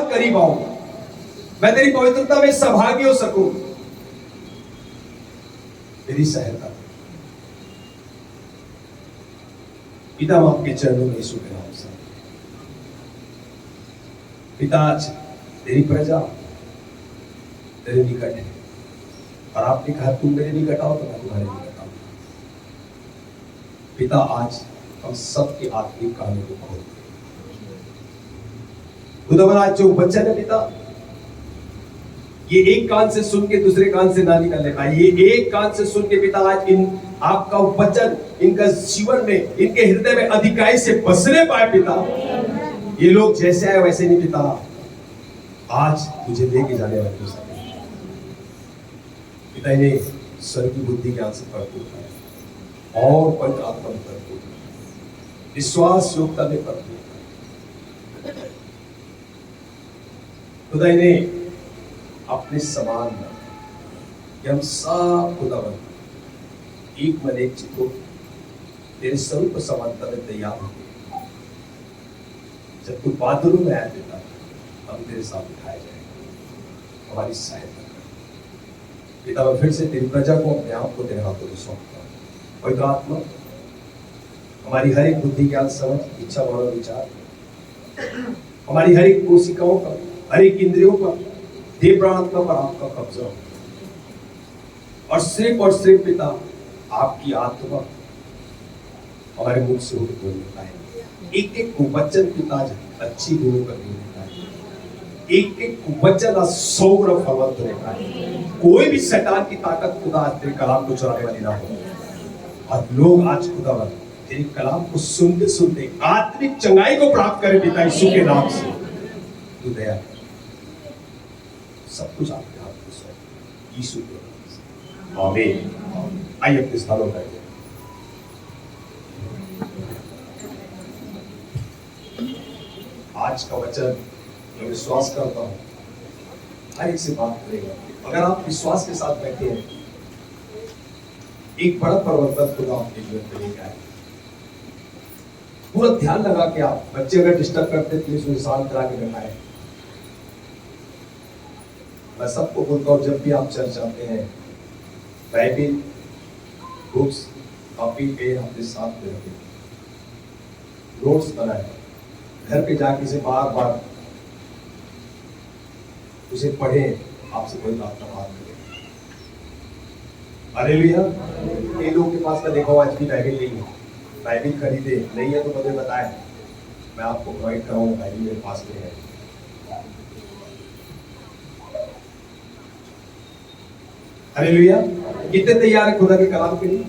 और करीब आऊं, मैं तेरी पवित्रता में सहभागी हो सकूं। मेरी सहायता कर। पिता, हम आपके चरणों में यीशु के नाम से, पिता, आज तेरी प्रजा तेरे निकट है और आपने कहा तुम मेरे निकट आओ तो मैं तुम्हारे निकट आऊं। पिता, आज हम सबके आत्मिक कानों को खोल दे। खुदावन, आज जो वचन है पिता, ये एक कान से सुन के दूसरे कान से ना निकलने पाए, ये एक कान से सुन के पिता आज इन आपका वचन इनका जीवन में, इनके हृदय में अधिकाई से बसने पाए पिता। ये लोग जैसे आए वैसे नहीं पिता, आज तुझे लेके जाने वाले पिता, इन्हें स्वर्गीय बुद्धि ज्ञान से भरपूर है और पवित्र आत्मा में भरपूर है, विश्वास योग्यता में भरपूर है। खुदा इन्हें अपने समान में कि हम सब खुदावन एक मन एक चित्त तेरे स्वरूप समानता में तैयार हो गए। जब तू बादलों में आया पिता, हम तेरे साथ उठाए जाएंगे। हमारी सहायता कर पिता। मैं फिर से तेरी प्रजा को, अपने आप को तेरे हाथों में सौंपता हूं। पवित्र आत्मा हमारी हर एक बुद्धि ज्ञान समझ इच्छा भावना विचार, हमारी हर एक कोशिकाओं पर, हर एक इंद्रियों पर, देह प्राणात्मा पर आपका कब्जा हो और सिर्फ पिता आपकी आत्मा हमारे मुख से होकर बोलने पाए। एक एक वचन पिता अच्छी गुणों का देने पाए, एक एक वचन 100 गुना फलवंत होने पाए। कोई भी शैतान की ताकत खुदा आज तेरे कलाम को चुराने वाली ना हो और लोग आज खुदा तेरे कलाम को सुनते सुनते आत्मिक चंगाई को प्राप्त करें पिता, यीशु के नाम से। तू दया कर, सब कुछ आपके हाथ में सौंप यीशु के नाम से, आमीन। आइए अपने स्थानों पर बैठिए। आज का वचन मैं विश्वास करता हूं हर एक से बात करेगा। अगर आप विश्वास के साथ बैठे हैं, एक बड़ा परिवर्तन खुदा आपके जीवन में लेकर आए। पूरा ध्यान लगा के आप, बच्चे अगर डिस्टर्ब करते प्लीज उन्हें शांत करा के बैठाएं। मैं सबको बोलता हूँ, जब भी आप चर्च आते हैं, बाइबिल, बुक्स, कॉपी, पेन अपने साथ में रखें, नोट्स बनाएं, घर पे जाके इसे बार बार उसे पढ़ें, आपसे कोई बात करें। हालेलुया। कई लोगों के पास मैं देखा हूं आज भी बाइबिल नहीं है, बाइबिल खरीदे नहीं है तो मुझे बताएं, मैं आपको प्रोवाइड कराऊंगा। बाइबिल मेरे पास में है। हालेलुया। कितने तैयार है खुदा के कलाम के लिए?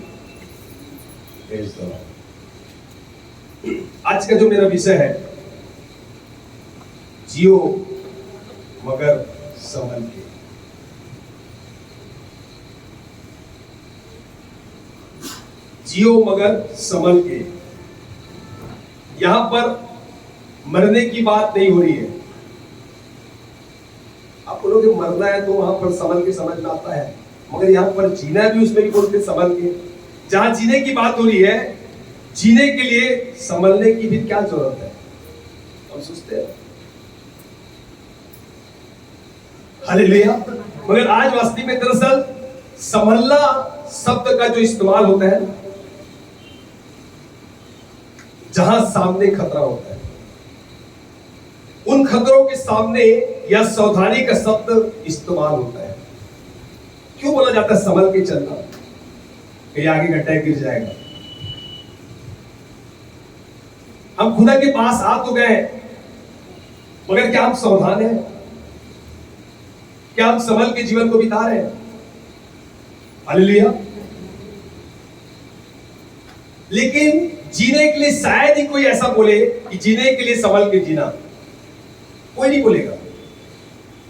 आज का जो मेरा विषय है, जियो मगर संभल के। जियो मगर संभल के। यहां पर मरने की बात नहीं हो रही है। आप बोलोगे मरना है तो वहां पर संभल के समझ में आता है, मगर यहां पर जीना भी उसमें भी बोलते संभल के। जहां जीने की बात हो रही है, जीने के लिए संभलने की भी क्या जरूरत है, हम सोचते हैं। हालेलुया। मगर आज वास्तव में दरअसल संभलना शब्द का जो इस्तेमाल होता है जहां सामने खतरा होता है, उन खतरों के सामने या सावधानी का शब्द इस्तेमाल होता है। क्यों बोला जाता है संभल के चलना? कहीं आगे गड्ढा गिर जाएगा। हम खुदा के पास आ तो गए, मगर क्या हम सावधान हैं? क्या हम संभल के जीवन को बिता रहे हैं? हालेलुया। लेकिन जीने के लिए शायद ही कोई ऐसा बोले कि जीने के लिए संभल के जीना, कोई नहीं बोलेगा।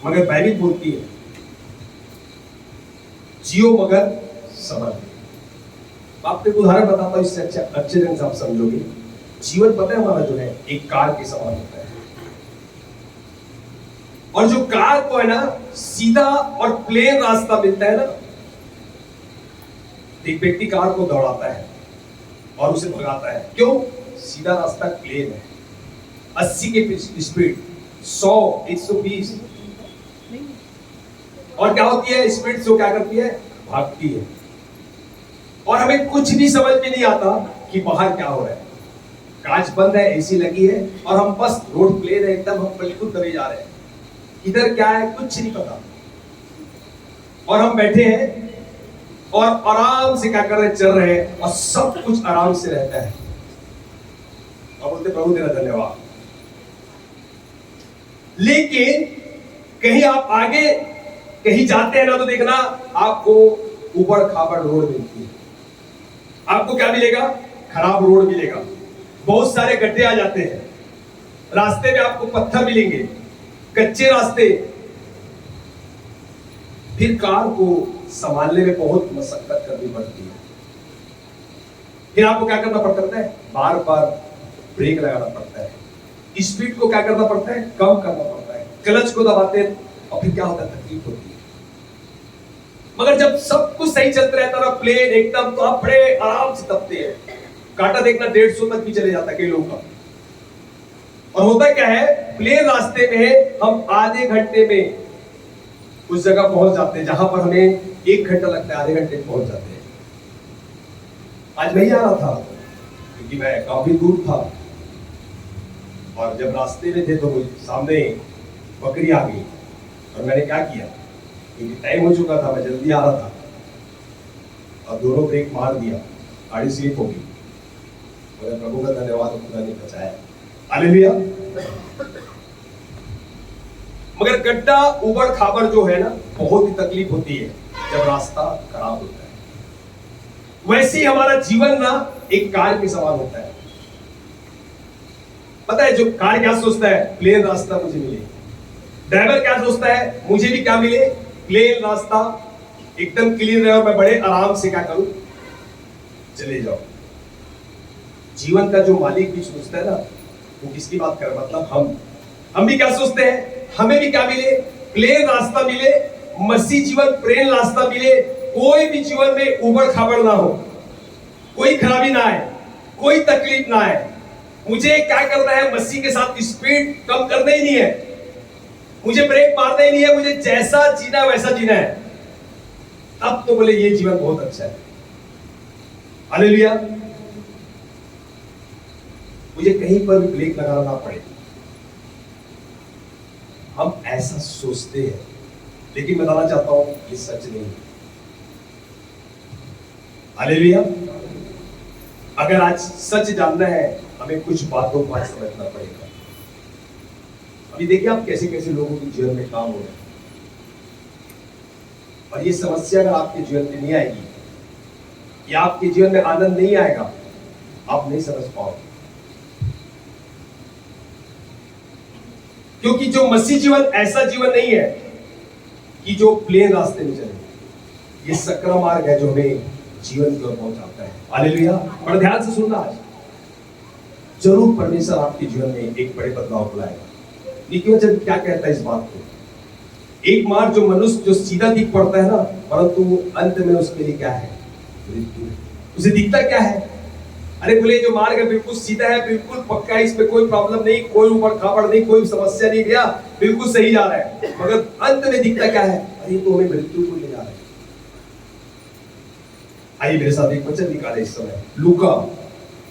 मगर बाइबिल बोलती है जियो मगर संभल। आपको एक उदाहरण बताता हूं, इससे अच्छे ढंग से आप समझोगे। जीवन पता है हमारा जो है एक कार के समान होता है, और जो कार को है ना सीधा और प्लेन रास्ता मिलता है ना, एक व्यक्ति कार को दौड़ाता है और उसे भगाता है। क्यों? सीधा रास्ता प्लेन है, 80 की स्पीड, 100, 120। और क्या होती है? स्पीड से क्या करती है? भागती है। और हमें कुछ भी समझ में नहीं आता कि बाहर क्या हो रहा है। कांच बंद है, एसी लगी है, और हम बस रोड प्लेन है एकदम, हम बिल्कुल दबे जा रहे हैं। इधर क्या है कुछ नहीं पता, और हम बैठे हैं और आराम से क्या कर रहे हैं? चल रहे हैं, और सब कुछ आराम से रहता है। और बोलते प्रभु तेरा धन्यवाद। लेकिन कहीं आप आगे कहीं जाते हैं ना, तो देखना आपको ऊबड़ खाबड़ रोड मिलती है। आपको क्या मिलेगा? खराब रोड मिलेगा, बहुत सारे गड्ढे आ जाते हैं, रास्ते में आपको पत्थर मिलेंगे, कच्चे रास्ते। फिर कार को संभालने में बहुत मशक्कत करनी पड़ती है। फिर आपको क्या करना पड़ता है? बार बार ब्रेक लगाना पड़ता है, स्पीड को क्या करना पड़ता है? कम करना पड़ता है, क्लच को दबाते हैं, और फिर क्या होता है? तकलीफ होती है। मगर जब सब कुछ सही चलता रहता है ना, प्लेन एकदम, तो आप बड़े आराम से दबते हैं। कांटा देखना 150 तक भी चले जाता है कई लोगों का। और होता क्या है? प्लेन रास्ते में हम आधे घंटे में उस जगह पहुंच जाते हैं जहां पर हमें 1 घंटा लगता है, आधे घंटे में पहुंच जाते हैं। आज नहीं आ रहा था क्योंकि मैं काफी दूर था, और जब रास्ते में थे तो सामने बकरी आ गई, और मैंने क्या किया, क्योंकि टाइम हो चुका था, मैं जल्दी आ रहा था, और दोनों ब्रेक मार दिया, गाड़ी स्लिप हो गई। मगर प्रभु का धन्यवाद, खुदा ने बचाया। हालेलुया। मगर गड्ढा ऊबड़ खाबड़ जो है ना, बहुत ही तकलीफ होती है जब रास्ता खराब होता है। वैसे ही हमारा जीवन ना एक कार के समान होता है। पता है, जो कार क्या सोचता है? प्लेन रास्ता मुझे मिले। ड्राइवर क्या सोचता है? मुझे भी क्या मिले? प्लेन रास्ता, एकदम क्लीन रहे, और मैं बड़े आराम से क्या करूं? चले जाओ। जीवन का जो मालिक भी सोचता है ना, वो किसकी बात कर? मतलब हम भी क्या सोचते हैं? हमें भी क्या मिले? प्लेन रास्ता मिले, मसीह जीवन प्लेन रास्ता मिले, कोई भी जीवन में उबड़ खाबड़ ना हो, कोई खराबी ना आए, कोई तकलीफ ना आए। मुझे क्या करना है? मसीह के साथ स्पीड कम करना ही नहीं है, मुझे ब्रेक मारना ही नहीं है, मुझे जैसा जीना है वैसा जीना है। तब तो बोले ये जीवन बहुत अच्छा है। हालेलुया। मुझे कहीं पर भी ब्रेक लगाना ना पड़े। हम ऐसा सोचते हैं, लेकिन बताना चाहता हूं ये सच नहीं है। हालेलुया। अगर आज सच जानना है, हमें कुछ बातों को आज समझना पड़ेगा। अभी देखिए आप कैसे कैसे लोगों के जीवन में काम हो रहे हैं, और ये समस्या अगर आपके जीवन में नहीं आएगी, या आपके जीवन में आनंद नहीं आएगा, आप नहीं समझ पाओगे। क्योंकि जो मसीह जीवन ऐसा जीवन नहीं है कि जो प्लेन रास्ते में चले। ये सकरा मार्ग है जो हमें जीवन की ओर पहुंचाता है। हालेलुया। बड़ा ध्यान से सुनना। आज जरूर परमेश्वर आपके जीवन में एक बड़े बदलाव लाएगा। लेकिन वचन क्या कहता है इस बात को? एक मार्ग जो मनुष्य जो सीधा दिख पड़ता है ना, परंतु अंत में उसके लिए क्या है? मृत्यु। उसे दिखता क्या है? अरे बोले जो मार्ग है बिल्कुल सीधा है, बिल्कुल पक्का है, इसमें कोई प्रॉब्लम नहीं, कोई ऊबड़ खाबड़ नहीं, कोई समस्या नहीं, गया बिल्कुल सही जा रहा है। मगर अंत में दिखता क्या है? अरे तो हमें मृत्यु को ले जा रहा है। आइए मेरे साथ एक वचन निकाले इस समय, लूका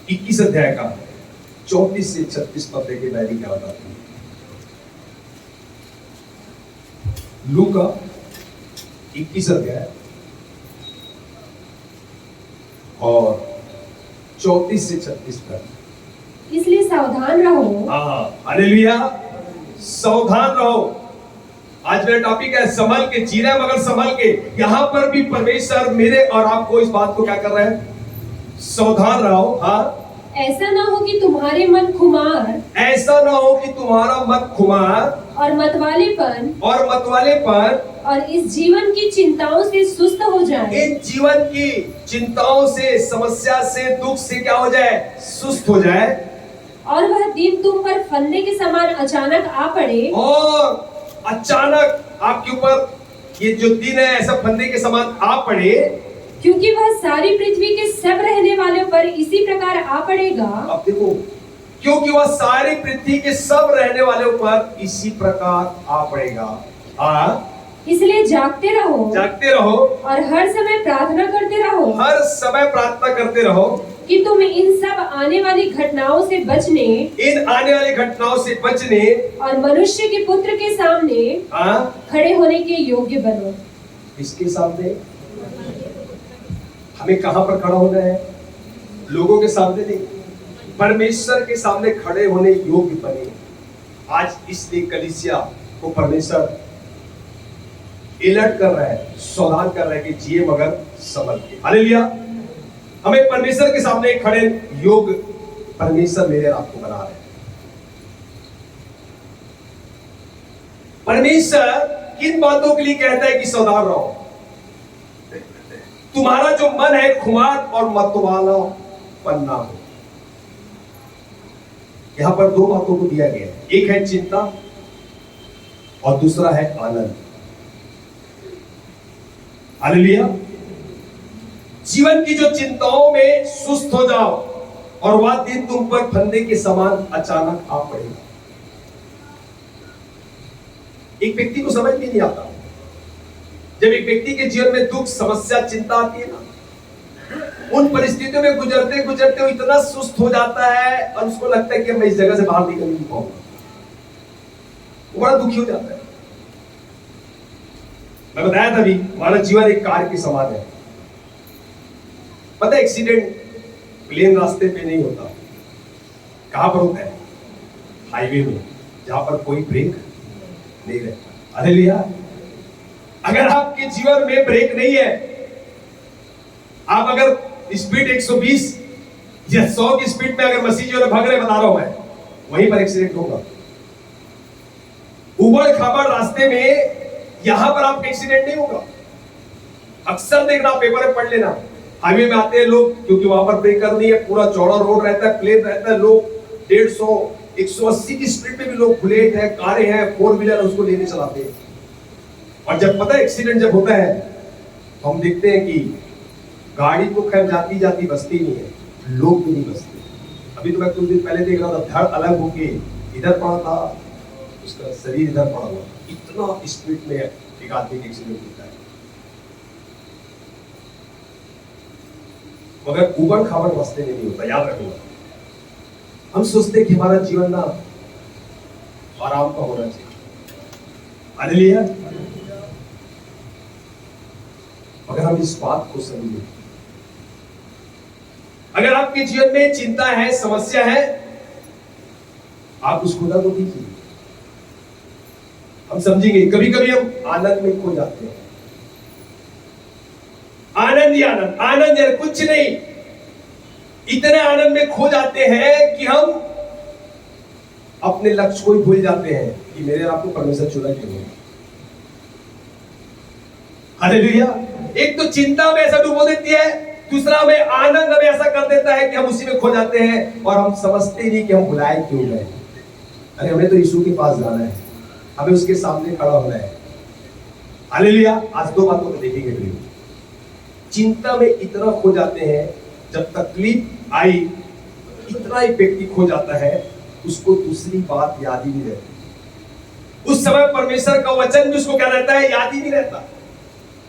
21 अध्याय का 34 से 36 पद देखे, मैं भी क्या बताता हूं। लूका 21 अध्याय और 34 से 36 तक। इसलिए सावधान रहो। हालेलुया। सावधान रहो। आज मेरा टॉपिक है संभल के जीना, मगर संभल के। यहां पर भी परमेश्वर मेरे और आपको इस बात को क्या कर रहे हैं? सावधान रहो। हाँ, ऐसा ना हो कि तुम्हारे मन खुमार, ऐसा ना हो कि तुम्हारा मन खुमार और मतवालेपन और इस जीवन की चिंताओं से सुस्त हो जाए। इन जीवन की चिंताओं से, समस्या से, दुख से क्या हो जाए? सुस्त हो जाए। और वह दिन तुम पर फंदे के समान अचानक आ पड़े। और अचानक आपके ऊपर ये जो दिन है ऐसा फंदे के समान आ पड़े, क्योंकि वह सारी पृथ्वी के सब रहने वालों पर इसी प्रकार आ पड़ेगा। अब देखो क्योंकि वह सारी पृथ्वी के सब रहने वालों पर इसी प्रकार आ पड़ेगा। इसलिए जागते रहो और हर समय प्रार्थना करते रहो, हर समय प्रार्थना करते रहो कि तुम इन सब आने वाली घटनाओं से बचने और मनुष्य के पुत्र के सामने खड़े होने के योग्य बनो। इसके सामने हमें कहां पर खड़ा होना है? लोगों के सामने नहीं, परमेश्वर के सामने खड़े होने योग्य बने। आज इसलिए कलीसिया को परमेश्वर अलर्ट कर रहा है, सावधान कर रहा है कि जिए मगर संभल के। हालेलुया। हमें परमेश्वर के सामने खड़े योग्य परमेश्वर मेरे और आपको बना रहे हैं। परमेश्वर किन बातों के लिए कहता है कि सावधान रहो? तुम्हारा जो मन है खुमार और मतवाला पन्ना हो। यहां पर दो बातों को दिया गया है, एक है चिंता और दूसरा है आनंद। हालेलुया। जीवन की जो चिंताओं में सुस्त हो जाओ और वह दिन तुम पर फंदे के समान अचानक आ पड़ेगा। एक व्यक्ति को समझ में नहीं आता, जब एक व्यक्ति के जीवन में दुख, समस्या, चिंता आती है ना, उन परिस्थितियों में गुजरते गुजरते वो इतना सुस्त हो जाता है और उसको लगता है कि मैं इस जगह से बाहर निकल नहीं पाऊंगा। वो बड़ा दुखी हो जाता है। मैं बताया था अभी, हमारा जीवन एक कार के समान है। पता है एक्सीडेंट प्लेन रास्ते पे नहीं होता, कहां पर होता है? हाईवे में, जहां पर कोई ब्रेक नहीं रहता। हालेलुया। अगर आपके जीवन में ब्रेक नहीं है, आप अगर स्पीड 120 या 100 की स्पीड में अगर मसीह जी ने भाग रहे, बता रहा हूं मैं, वहीं पर एक्सीडेंट होगा। उबड़ खाबड़ रास्ते में यहां पर आपका एक्सीडेंट नहीं होगा। अक्सर देखना, पेपर में पढ़ लेना, हाईवे में आते हैं लोग, क्योंकि वहां पर ब्रेकर नहीं है, पूरा चौड़ा रोड रहता है, प्लेन रहता है, लोग 150 180 की स्पीड में भी लोग बुलेट है, कारें हैं, 4 व्हीलर उसको लेने चलाते हैं। और जब पता है एक्सीडेंट जब होता है तो हम देखते हैं कि गाड़ी तो खैर जाती जाती बचती नहीं है, लोग भी नहीं बचते। अभी तो मैं कुछ दिन पहले देख रहा था, धड़ अलग होके इधर पड़ा था, उसका शरीर इधर पड़ा हुआ, इतना स्पीड में एक आदमी का एक्सीडेंट होता है। मगर उबड़ खाबड़ रास्ते में नहीं होता, याद रखना। हम सोचते हैं कि हमारा जीवन ना आराम का होना चाहिए। हालेलुया। अगर हम इस बात को समझें, अगर आपके जीवन में चिंता है, समस्या है, आप उस खुदा को देखिए। हम समझेंगे। कभी कभी हम आनंद में खो जाते हैं। आनंद ही आनंद, आनंद यार कुछ नहीं, इतने आनंद में खो जाते हैं कि हम अपने लक्ष्य को ही भूल जाते हैं कि मेरे आपको परमेश्वर चुना क्यों है। हालेलुया। एक तो चिंता में ऐसा डुबो देती है, दूसरा हमें आनंद हमें ऐसा कर देता है कि हम उसी में खो जाते हैं और हम समझते नहीं कि हम भुलाए क्यों गए। अरे हमें तो यीशु के पास जाना है, हमें उसके सामने खड़ा होना है। हालेलुया। आज दो बातों को देखेंगे। चिंता में इतना खो जाते हैं, जब तकलीफ आई इतना ही व्यक्ति खो जाता है, उसको दूसरी बात याद ही नहीं रहती। उस समय परमेश्वर का वचन भी उसको क्या रहता है, याद ही नहीं रहता।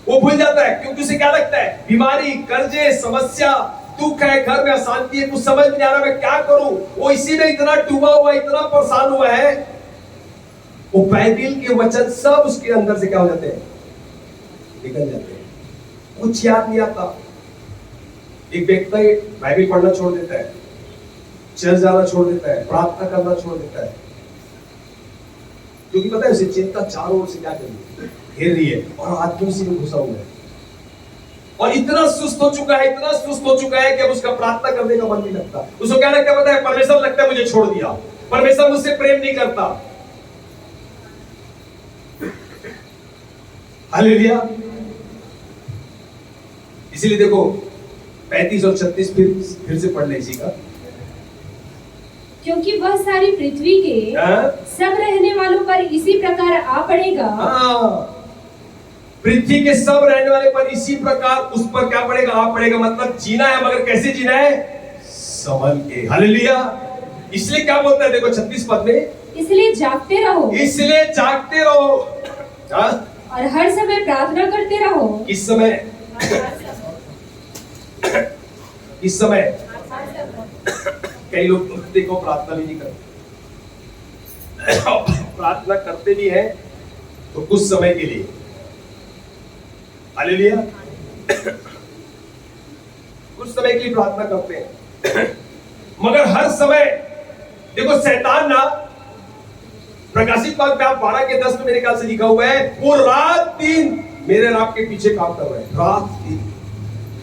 वो भूल जाता है, क्योंकि उसे क्या लगता है, बीमारी, कर्जे, समस्या, दुख है, घर में अशांति है, कुछ समझ नहीं आ रहा मैं क्या करूं। वो इसी में इतना डूबा हुआ, इतना परेशान हुआ है, वो बाइबिल के वचन सब उसके अंदर से क्या हो जाते हैं, निकल जाते हैं। कुछ याद नहीं आता। एक व्यक्ति बाइबिल पढ़ना छोड़ देता है, चर्च जाना छोड़ देता है, प्रार्थना करना छोड़ देता है, क्योंकि पता है उसे चिंता चारों ओर से क्या कर रही है, घेर रही है और आदमी उसी में घुसा हुआ है और इतना सुस्त हो चुका है, इतना सुस्त हो चुका है कि अब उसका प्रार्थना करने का मन नहीं लगता। उसको क्या लगता है पता है, परमेश्वर लगता है मुझे छोड़ दिया, परमेश्वर मुझसे प्रेम नहीं करता। हालेलुया। इसीलिए देखो 35 और 36 फिर से पढ़ ले इसी का। क्योंकि वह सारी पृथ्वी के सब रहने वालों पर इसी प्रकार आ पड़ेगा। पृथ्वी के सब रहने वाले पर इसी प्रकार उस पर क्या पड़ेगा, आ पड़ेगा। मतलब जीना है, मगर कैसे जीना है, संभल के। हालेलुया। इसलिए क्या बोलता है, देखो 36 पद में, इसलिए जागते रहो इसलिए जागते रहो। हाँ? और हर समय प्रार्थना करते रहो। किस समय? इस समय कई लोग देखो प्रार्थना भी नहीं करते, प्रार्थना करते भी हैं तो कुछ समय के लिए, हालेलुया, कुछ समय के लिए प्रार्थना करते हैं, मगर हर समय देखो शैतान ना, प्रकाशित वाक्य में आप 12 के 10 में मेरे ख्याल से लिखा हुआ है, वो रात दिन मेरे नाम के पीछे काम कर रहे हैं।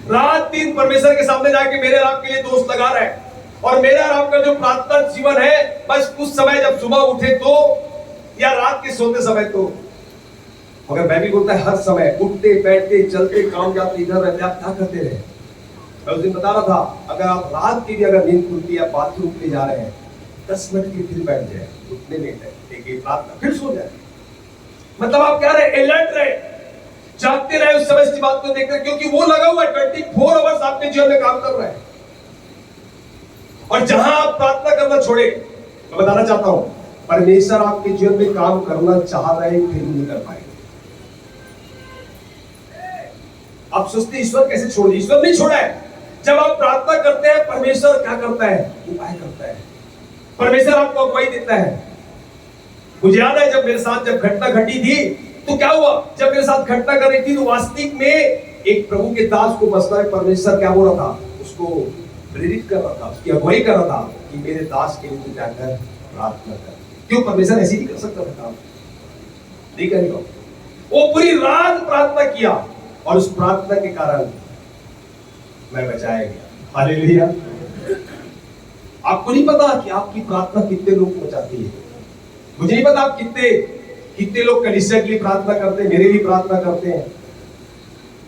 रात दिन परमेश्वर के सामने जाके मेरे नाम के लिए दोष लगा रहे हैं। और मेरा और आपका जो प्रार्थना जीवन है, बस कुछ समय जब सुबह उठे तो, या रात के सोते समय तो, मगर बाइबल बोलता है हर समय उठते बैठते चलते काम जाते इधर रहते, आप क्या करते रहे। मैं उस दिन बता रहा था, अगर आप रात की भी अगर नींद खुलती है, बाथरूम के लिए जा रहे हैं, 10 मिनट की फिर बैठ जाए, उठने लेट है, एक प्रार्थना फिर सो जाए, मतलब आप क्या रहे, अलर्ट रहे, जागते रहे उस समय की बात को देखकर, क्योंकि वो लगा हुआ है 24 आवर्स आपके जीवन में काम कर रहा है। और जहां आप प्रार्थना करना छोड़े, मैं बताना चाहता हूं, परमेश्वर आपके जीवन में काम करना चाह रहे हैं, फिर नहीं कर पाएंगे। आप सोचते ईश्वर कैसे छोड़, ईश्वर नहीं छोड़ा है। जब आप प्रार्थना करते हैं, परमेश्वर क्या करता है, उपाय करता है, परमेश्वर आपको अगुवाई देता है। मुझे याद है जब मेरे साथ जब घटना घटी थी, तो क्या हुआ, जब मेरे साथ घटना कर रही थी, तो वास्तविक में एक प्रभु के दास को मसला में परमेश्वर क्या बोल रहा था, उसको प्रेरित कर रहा था, उसकी अगुवाई कर रहा था कि मेरे दास के लिए जाकर प्रार्थना कर। क्यों, परमेश्वर ऐसे ही कर सकता था काम, नहीं करेगा। वो पूरी रात प्रार्थना किया और उस प्रार्थना के कारण मैं बचाया गया। हालेलुया। आपको नहीं पता कि आपकी प्रार्थना कितने लोग बचाती है। मुझे नहीं पता आप कितने लोग कलीसिया के लिए प्रार्थना करते हैं, मेरे लिए प्रार्थना करते हैं,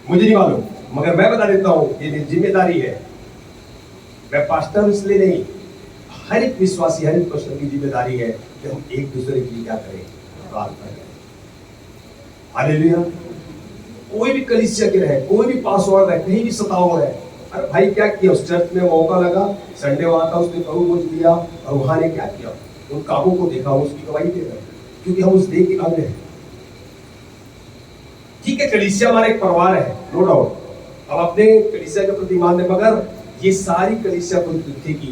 मुझे नहीं मालूम, मगर मैं बता देता हूं, ये जिम्मेदारी है। मैं पास्टर इसलिए नहीं, हर एक विश्वासी, हर एक पर्सन की जिम्मेदारी है कि हम एक दूसरे के लिए क्या करें, प्रार्थना करें। हालेलुया। कोई भी कलीसिया के रहे, कोई भी पासवर्ड रहे, कहीं भी सताओ रहे, अरे भाई क्या किया, उस चर्च में मौका लगा, संडे वहां था, उसने प्रभु बोझ दिया, और वहां ने क्या किया, उन कामों को देखा, उसकी गवाही दे रहे, क्योंकि हम उस देह के अंग हैं। ठीक है, कलीसिया हमारा एक परिवार है, नो डाउट, अब अपने कलीसिया के प्रति मान, मगर ये सारी कलीसिया पृथ्वी की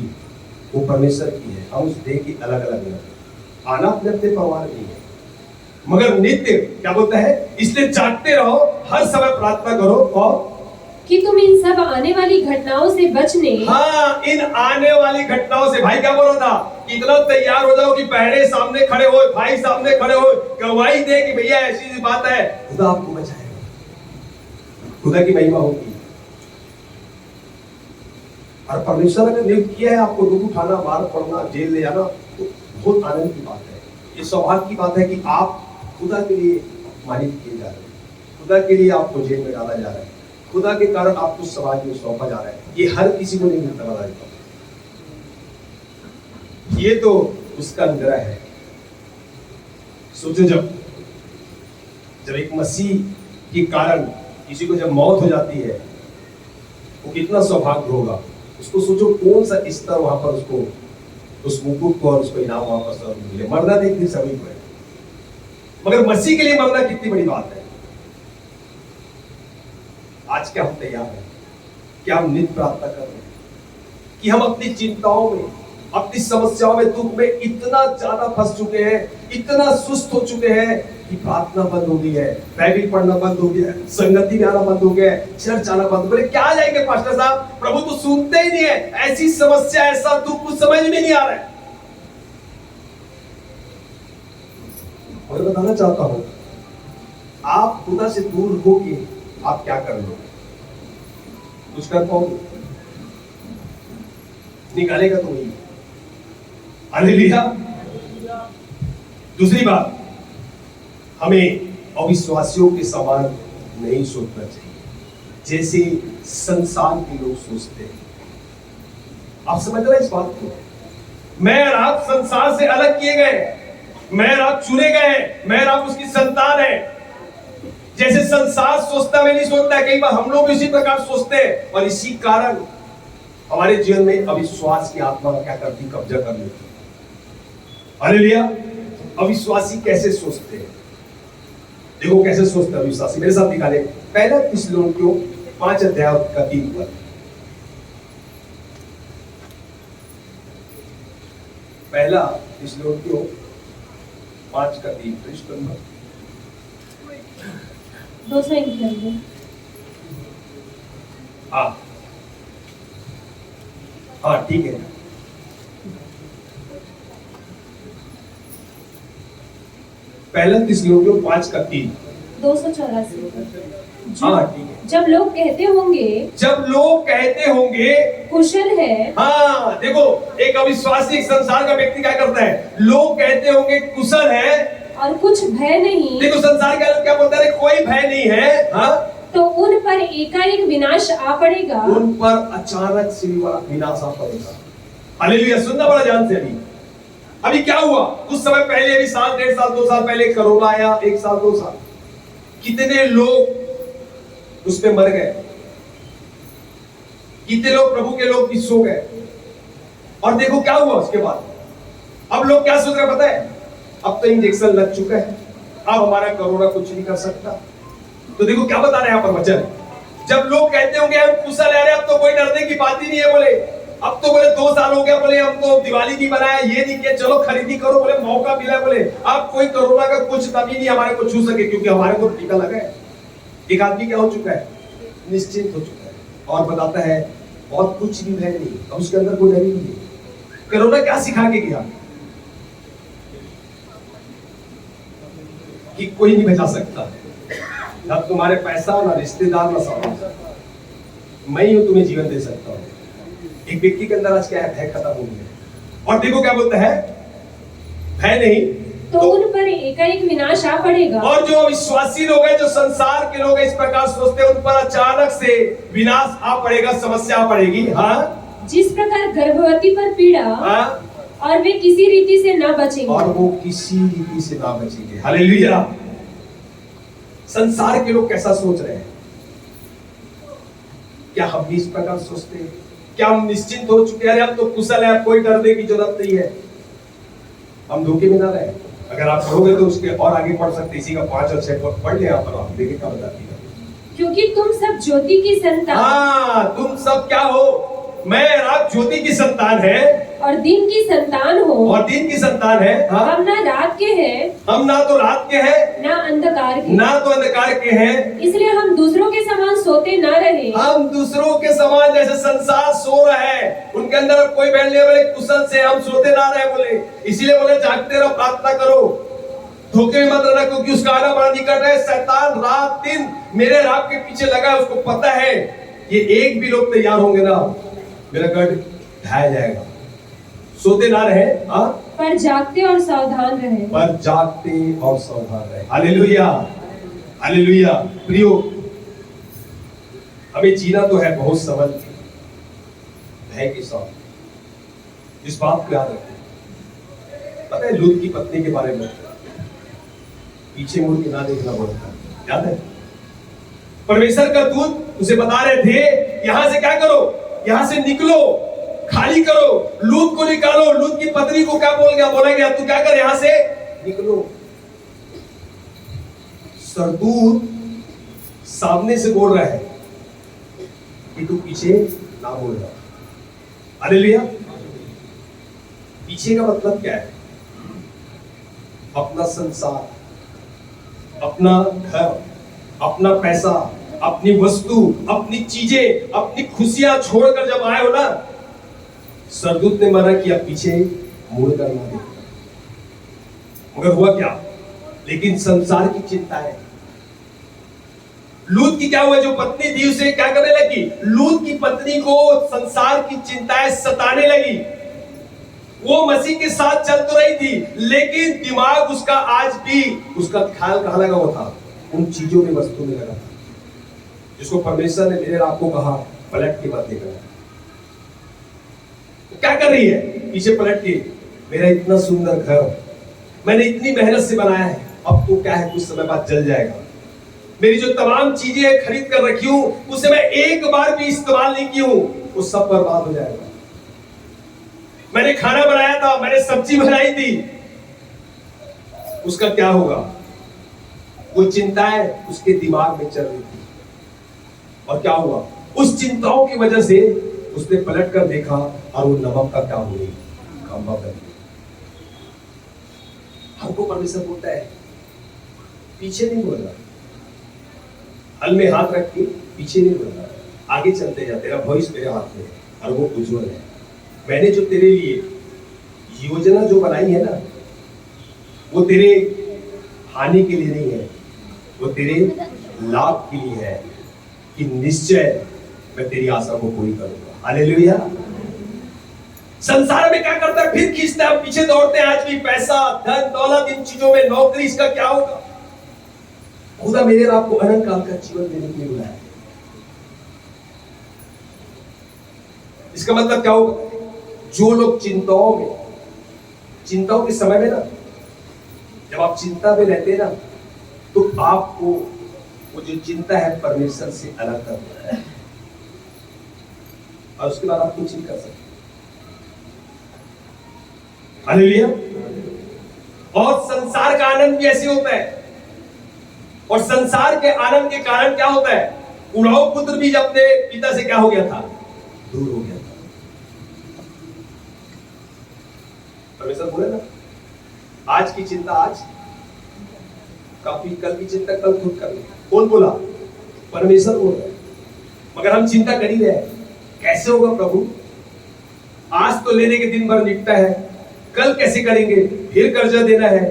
वो परमेश्वर की है, हम उस देह की अलग अलग हैं, आना अपने अपने परिवार की है, मगर नित्य क्या बोलता है, इसलिए जागते रहो, हर समय प्रार्थना करो, और कि तुम इन सब आने वाली घटनाओं से बचने, हाँ, इन आने वाली घटनाओं से, भाई क्या बोल रहा था कि इतना तैयार हो जाओ कि पहले सामने खड़े हो, भाई सामने खड़े हो, गवाही दे कि भैया ऐसी बात है, खुदा आपको बचाएगा, खुदा की महिमा होगी। और परमेश्वर ने नियुक्त किया है आपको दुख उठाना, मार पड़ना, जेल ले जाना, तो बहुत आनंद की बात है, ये सौभाग्य की बात है कि आप खुदा के लिए अपमानित किए जा रहे हैं, खुदा के लिए आपको जेल में डाला जा रहा है, खुदा के कारण आपको समाज में सौंपा जा रहा है। ये हर किसी को नहीं मिलता, बता देता हूं, ये तो उसका अनुग्रह है। सोचो जब एक मसीह के कारण किसी को जब मौत हो जाती है, वो कितना सौभाग्य होगा। उसको सोचो कौन सा स्तर वहां पर उसको, उस मुकुट को और उसको इनाम वहां पर मिले। मरना देखते सभी को है, मगर मसीह के लिए मरना कितनी बड़ी बात है। आज क्या हम तैयार हैं, क्या हम नित्य प्रार्थना कर रहे हैं, कि हम अपनी चिंताओं में, अपनी समस्याओं में, दुख में इतना ज्यादा फंस चुके हैं, इतना सुस्त हो चुके हैं कि प्रार्थना बंद हो गई है, बाइबल पढ़ना बंद हो गया है, संगति में आना बंद हो गया है, चर्च आना बंद। बोले क्या जाएंगे पास्टर साहब, प्रभु तो सुनते ही नहीं है, ऐसी समस्या, ऐसा दुख कुछ समझ में नहीं आ रहा है। और बताना चाहता हूं, आप खुदा से दूर होके आप क्या कर लो, कुछ कर पाओगे, निकालेगा तो वही। हालेलुया। दूसरी बात, हमें अविश्वासियों के समान नहीं सोचना चाहिए जैसे संसार के लोग सोचते हैं। आप समझ रहे हैं इस बात को? मैं और आप संसार से अलग किए गए, मैं और आप चुने गए, मैं और आप उसकी संतान है। जैसे संसार सोचता, मैं नहीं सोचता, कई बार हम लोग इसी प्रकार सोचते हैं, और इसी कारण हमारे जीवन में अविश्वास की आत्मा क्या करती, कब्जा कर लेती। हालेलुया। अविश्वासी कैसे सोचते हैं, देखो कैसे सोचते हैं अविश्वासी। मेरे साथ निकाले पहला थिस्सलुनीकियों 5 अध्याय का 3 पद। पहला थिस्सलुनीकियों 5 का 3 पृष्ठ नंबर 291। हाँ ठीक है। पहला थिस्सलुनीकियों 5 का 3 284। हाँ ठीक है। जब लोग कहते होंगे कुशल है। हाँ देखो, एक अविश्वासी संसार का व्यक्ति क्या करता है, लोग कहते होंगे कुशल है और कुछ भय नहीं। देखो संसार के लोग क्या बोलते हैं, कोई भय नहीं है, हाँ तो उन पर एकाएक विनाश आ पड़ेगा। उन पर अचानक से विनाश आ पड़ेगा। हालेलुया। सुनना बड़ा ध्यान से। अभी क्या हुआ, कुछ समय पहले, अभी साल, 1.5 साल, 2 साल पहले कोरोना आया, 1 साल 2 साल, कितने लोग उसमें मर गए, कितने लोग प्रभु के लोग भी सो गए। और देखो क्या हुआ उसके बाद। अब लोग क्या सोच रहे पता है, अब तो इंजेक्शन लग चुका है, अब हमारा कोरोना कुछ नहीं कर सकता। तो देखो क्या बता रहे हैं यहाँ पर वचन, जब लोग कहते होंगे हम कुशल है, अब तो कोई डरने की बात ही नहीं है, बोले अब तो बोले 2 साल हो गया, बोले हम तो दिवाली नहीं बनाया, ये नहीं किया, चलो खरीदी करो, बोले मौका मिला, बोले अब कोई कोरोना का कुछ तभी नहीं हमारे को छू सके, क्योंकि हमारे को टीका लगा है। एक आदमी क्या हो चुका है, निश्चिंत हो चुका है और बताता है और कुछ भी भय नहीं, अब उसके अंदर कोई डर ही नहीं है। कोरोना क्या सिखा के गया कि कोई नहीं बचा सकता, ना तुम्हारे पैसा, ना रिश्तेदार, ना समाज, मैं ही हूं तुम्हें जीवन दे सकता हूं। एक व्यक्ति के अंदर आज क्या है, भय खत्म हो गया। और देखो क्या बोलता है, भय नहीं तो उन पर एकाएक विनाश आ पड़ेगा। और जो विश्वासी लोग हैं, जो संसार के लोग इस प्रकार सोचते हैं, उन पर अचानक से विनाश आ पड़ेगा, समस्या आ पड़ेगी। हाँ, जिस प्रकार गर्भवती पर पीड़ा, हाँ, और वे किसी रीति से न बचेंगे, और वो किसी रीति से ना बचेंगे। हालेलुया। संसार के लोग कैसा सोच रहे हैं, क्या हम भी इस प्रकार सोचते हैं? क्या हम निश्चिंत हो चुके हैं, अरे अब तो कुशल है, अब कोई डरने की जरूरत नहीं है? हम धोखे में ना रहे। अगर आप पढ़ोगे तो उसके और आगे पढ़ सकते, इसी का 5 और 6 पढ़ ले, यहाँ पर आप देखिए क्या बताती है। क्योंकि तुम सब ज्योति की संतान। हाँ, तुम सब क्या हो, मैं आप ज्योति की संतान है और दिन की संतान हो। और दिन की संतान है। हाँ? हम ना रात के हैं, हम ना तो रात के हैं, ना अंधकार के, ना तो अंधकार के हैं। इसलिए हम दूसरों के समान सोते ना रहे। हम दूसरों के समान, जैसे संसार सो रहा है, उनके अंदर कोई बैठ नहीं, बोले कुशल से हम सोते ना रहे, बोले इसीलिए बोले जागते रहो, प्रार्थना करो, धोखे में मत रहना, क्योंकि उसका आना बड़ा निकट है। शैतान रात दिन मेरे रात के पीछे लगा है, उसको पता है ये एक भी लोग तैयार होंगे ना, मेरा गढ़ ढाया जाएगा। सोते ना रहे, हाँ, पर जागते और सावधान रहे। पर जागते और सावधान रहे। Hallelujah, hallelujah. प्रियो, हमें जीना तो है बहुत संभल के, भय के साथ। इस बात को याद रखें। पता है लूत की पत्नी के बारे में, पीछे मुड़ के ना देखना पड़ता, याद है? परमेश्वर का दूत उसे बता रहे थे, यहां से क्या करो, यहां से निकलो, खाली करो, लूत को निकालो। लूत की पत्नी को क्या बोला गया, तू क्या कर, यहां से निकलो। सरदूत सामने से बोल रहा है कि तू पीछे ना बोल रहा। हालेलुया। पीछे का मतलब क्या है? अपना संसार, अपना घर, अपना पैसा, अपनी वस्तु, अपनी चीजें, अपनी खुशियां छोड़कर जब आए हो ना, सरदूत ने मना किया पीछे मुड़कर ना देखना। मगर हुआ क्या? लेकिन संसार की चिंता है। लूत की क्या हुआ, जो पत्नी थी उसे क्या करने लगी? लूत की पत्नी को संसार की चिंताएं सताने लगी। वो मसीह के साथ चल तो रही थी, लेकिन दिमाग उसका आज भी, उसका ख्याल कहां लगा हुआ था? उन चीजों में, वस्तु में लगा था, जिसको परमेश्वर ने मेरे आपको कहा पलट के मत देखना। क्या कर रही है? पीछे पलट के, मेरा इतना सुंदर घर मैंने इतनी मेहनत से बनाया है, अब तो क्या है, कुछ समय बाद जल जाएगा। मेरी जो तमाम चीजें खरीद कर रखी हूं, उसे मैं एक बार भी इस्तेमाल नहीं की हूं, वो सब बर्बाद हो जाएगा। मैंने खाना बनाया था, मैंने सब्जी बनाई थी, उसका क्या होगा? वो चिंताएं उसके दिमाग में चल रही थी, और क्या हुआ? उस चिंताओं की वजह से उसने पलट कर देखा और वो नमक का क्या हो गई? खंभा बन गया। हमको परमेश्वर बोलता है पीछे नहीं बोलना, हल में हाथ रख के पीछे नहीं बोलना, आगे चलते जा, तेरा भविष्य मेरे हाथ में है और वो उज्जवल है। मैंने जो तेरे लिए योजना जो बनाई है ना, वो तेरे हानि के लिए नहीं है, वो तेरे लाभ के लिए है, कि निश्चय मैं तेरी आशा को पूरी करूंगा। हालेलुया। संसार में क्या करता है? फिर खींचता है, पीछे दौड़ते हैं। आज भी पैसा, धन, दौलत, इन चीजों में, नौकरी, इसका क्या होगा? खुदा मेरे और आपको अनंत काल का जीवन देने के लिए बुलाया है। इसका मतलब क्या होगा? जो लोग चिंताओं के समय में ना, जब आप चिंता में रहते हैं ना, तो आपको वो जो चिंता है परमेश्वर से अलग करना है, और उसके बाद आप कुछ नहीं कर सकते। हालेलुया। और संसार का आनंद भी ऐसे होता है, और संसार के आनंद के कारण क्या होता है? उड़ाऊ पुत्र भी जब अपने पिता से क्या हो गया था? दूर हो गया था। परमेश्वर बोले ना, आज की चिंता आज, काफी कल की चिंता कल खुद कर ले। कौन बोला? परमेश्वर बोल रहा है। मगर हम चिंता कर ही रहे हैं, कैसे होगा प्रभु? आज तो लेने के दिन भर निपटा है, कल कैसे करेंगे? फिर कर्जा देना है,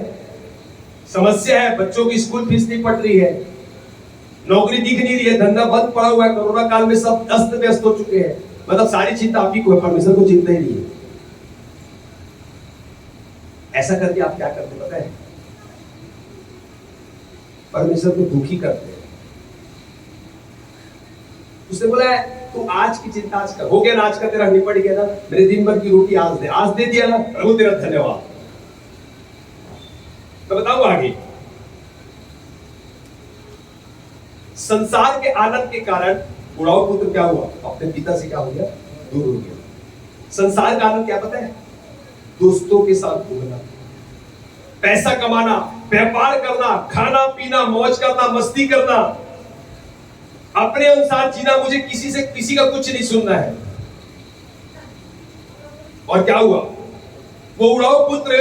समस्या है, बच्चों की स्कूल फीस नहीं पट रही है, नौकरी दिख नहीं रही है, धंधा बंद पड़ा हुआ है, कोरोना काल में सब अस्त व्यस्त हो चुके हैं। मतलब सारी चिंता आप ही को है, परमेश्वर को चिंता ही नहीं है। ऐसा करके आप क्या करते पता है? परमेश्वर को दुखी करते हैं। उसने बोला है तू आज की चिंता आज कर, हो गया ना, आज का तेरा निपट गया ना, मेरे दिन भर की रोटी आज दे दिया ना, प्रभु तेरा धन्यवाद। तो बताऊं आगे। संसार के आनंद के कारण उड़ाऊ पुत्र क्या हुआ? अपने पिता से क्या हो गया? दूर हो गया। संसार का आनंद क्या पता है? दोस्तों के साथ घूमना, पैसा कमाना, व्यापार करना, खाना पीना, मौज करना, मस्ती करना, अपने अनुसार जीना, मुझे किसी का कुछ नहीं सुनना है। और क्या हुआ? वो उड़ाऊ पुत्र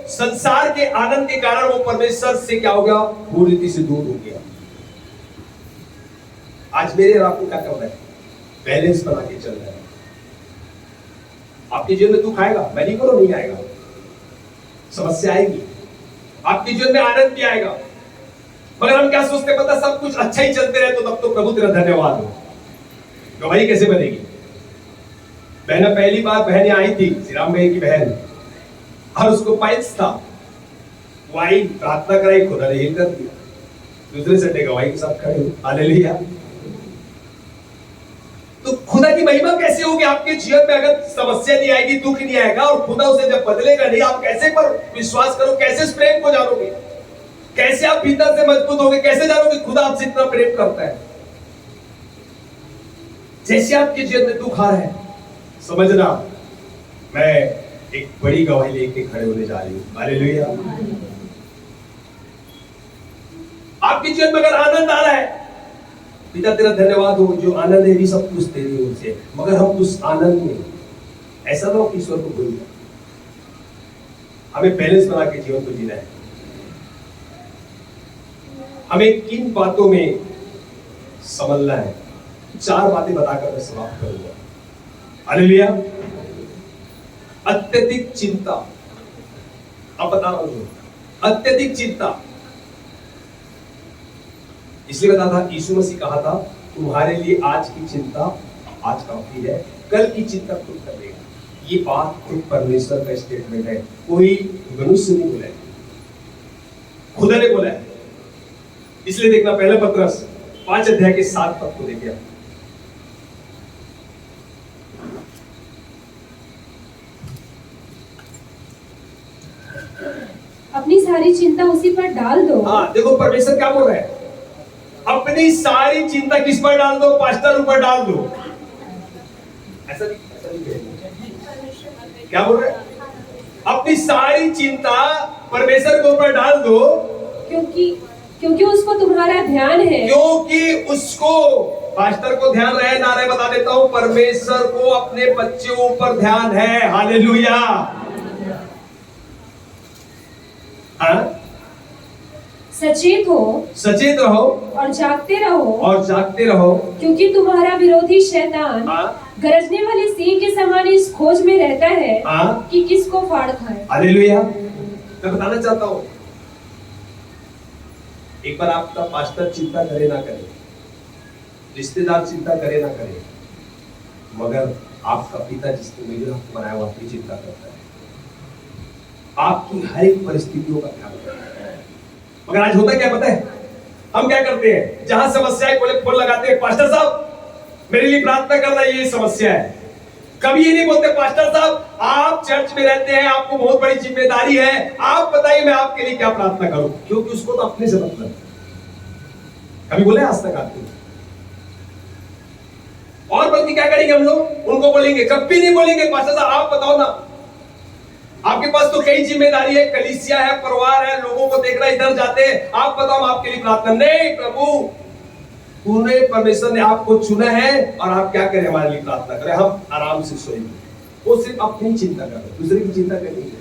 संसार के आनंद के कारण वो परमेश्वर से क्या हो गया? पूरी रीति से दूर हो गया। आज मेरे और आपको क्या करना है? बैलेंस बना के चलना है। आपके जीवन में दुख आएगा, मैं नहीं करो नहीं आएगा, समस्या आएगी, आपके जीवन में आनंद भी आएगा, मगर हम क्या सोचते पता? सब कुछ अच्छा ही चलते रहे तो तब तो प्रभु तेरा धन्यवाद हो। गवाही कैसे बनेगी? बहना पहली बार बहन आई थी, श्री राम भाई की बहन, और उसको पाइल्स था, वो आई, प्रार्थना कराई, खुदा ने हील कर दिया। दूसरे संडे गवाही के साथ खड़े हो। हालेलुया। तो खुदा की महिमा कैसे होगी आपके जीवन में? अगर समस्या नहीं आएगी, दुख नहीं आएगा, और खुदा उसे जब बदलेगा नहीं, आप कैसे पर विश्वास करो? कैसे उस प्रेम को जानोगे? कैसे आप भीतर से मजबूत होगे? कैसे जानोगे खुदा आपसे इतना प्रेम करता है? जैसे आपके जीवन में दुख आ रहा है, समझना मैं एक बड़ी गवाही लेके खड़े होने जा रही हूं। हालेलुया। आपके जीवन में अगर आनंद आ रहा है, पिता तेरा धन्यवाद हो, जो आनंद है भी सब कुछ तेरी ओर से, मगर हम उस आनंद में ऐसा ना हो ईश्वर को भूल जाए। हमें बैलेंस बना के जीवन को जीना है। हमें किन बातों में संभलना है? 4 बातें बताकर मैं समाप्त करूंगा। हालेलुया। अत्यधिक चिंता, अब बता रहा हूं, अत्यधिक चिंता इसलिए बता था, यीशु मसीह कहा था तुम्हारे लिए आज की चिंता आज काफी है, कल की चिंता खुद कर लेगा। ये बात खुद परमेश्वर का स्टेटमेंट है, कोई मनुष्य नहीं बोला है, खुदा ने बोला है। इसलिए देखना पहला पत्रस 5 अध्याय के 7 पद को देखिए। अपनी सारी चिंता उसी पर डाल दो। हाँ, देखो परमेश्वर क्या बोल रहा है? अपनी सारी चिंता किस पर डाल दो? पास्टर ऊपर डाल दो। ऐसा नहीं कहेंगे। क्या बोल रहे हैं? अपनी सारी चिंता परमेश्वर के ऊपर डाल दो, क्योंकि उसको तुम्हारा ध्यान है। क्योंकि उसको, पास्टर को ध्यान रहे ना रहे बता देता हूं, परमेश्वर को अपने बच्चों पर ध्यान है। हालेलुया। हाँ? सचेत रहो और जागते रहो, क्योंकि तुम्हारा विरोधी शैतान गरजने वाले सिंह के समान इस खोज में रहता है कि किसको फाड़ खाए। हालेलुया। मैं बताना चाहता हूँ, एक बार आपका पास्टर चिंता करे ना करे, रिश्तेदार चिंता करे ना करे, मगर आपका पिता जिसने मिले आपको बनाया वो आपकी चिंता करता है, आपकी हर एक परिस्थितियों का ख्याल करता है। मगर आज होता क्या पता है, हम क्या करते हैं, जहां समस्या है बोले फोन लगाते हैं, पास्टर साहब मेरे लिए प्रार्थना करना, ये समस्या है। कभी ये नहीं बोलते पास्टर साहब आप चर्च में रहते हैं, आपको बहुत बड़ी जिम्मेदारी है, आप बताइए मैं आपके लिए क्या प्रार्थना करूं, क्योंकि उसको तो अपने से मतलब। कभी बोले आज तक आपको? और बल्कि क्या करेंगे हम लोग, उनको बोलेंगे, कभी नहीं बोलेंगे पास्टर साहब आप बताओ ना, आपके पास तो कई जिम्मेदारी है, कलीसिया है, परिवार है, लोगों को देखना, इधर जाते हैं, आप बताओ आपके लिए प्रार्थना। नहीं प्रभु, पूरे परमेश्वर ने आपको चुना है और आप क्या करें, हमारे लिए प्रार्थना करें, हम आराम से सोएंगे। वो सिर्फ अपनी चिंता कर रहे, दूसरे की चिंता करनी है।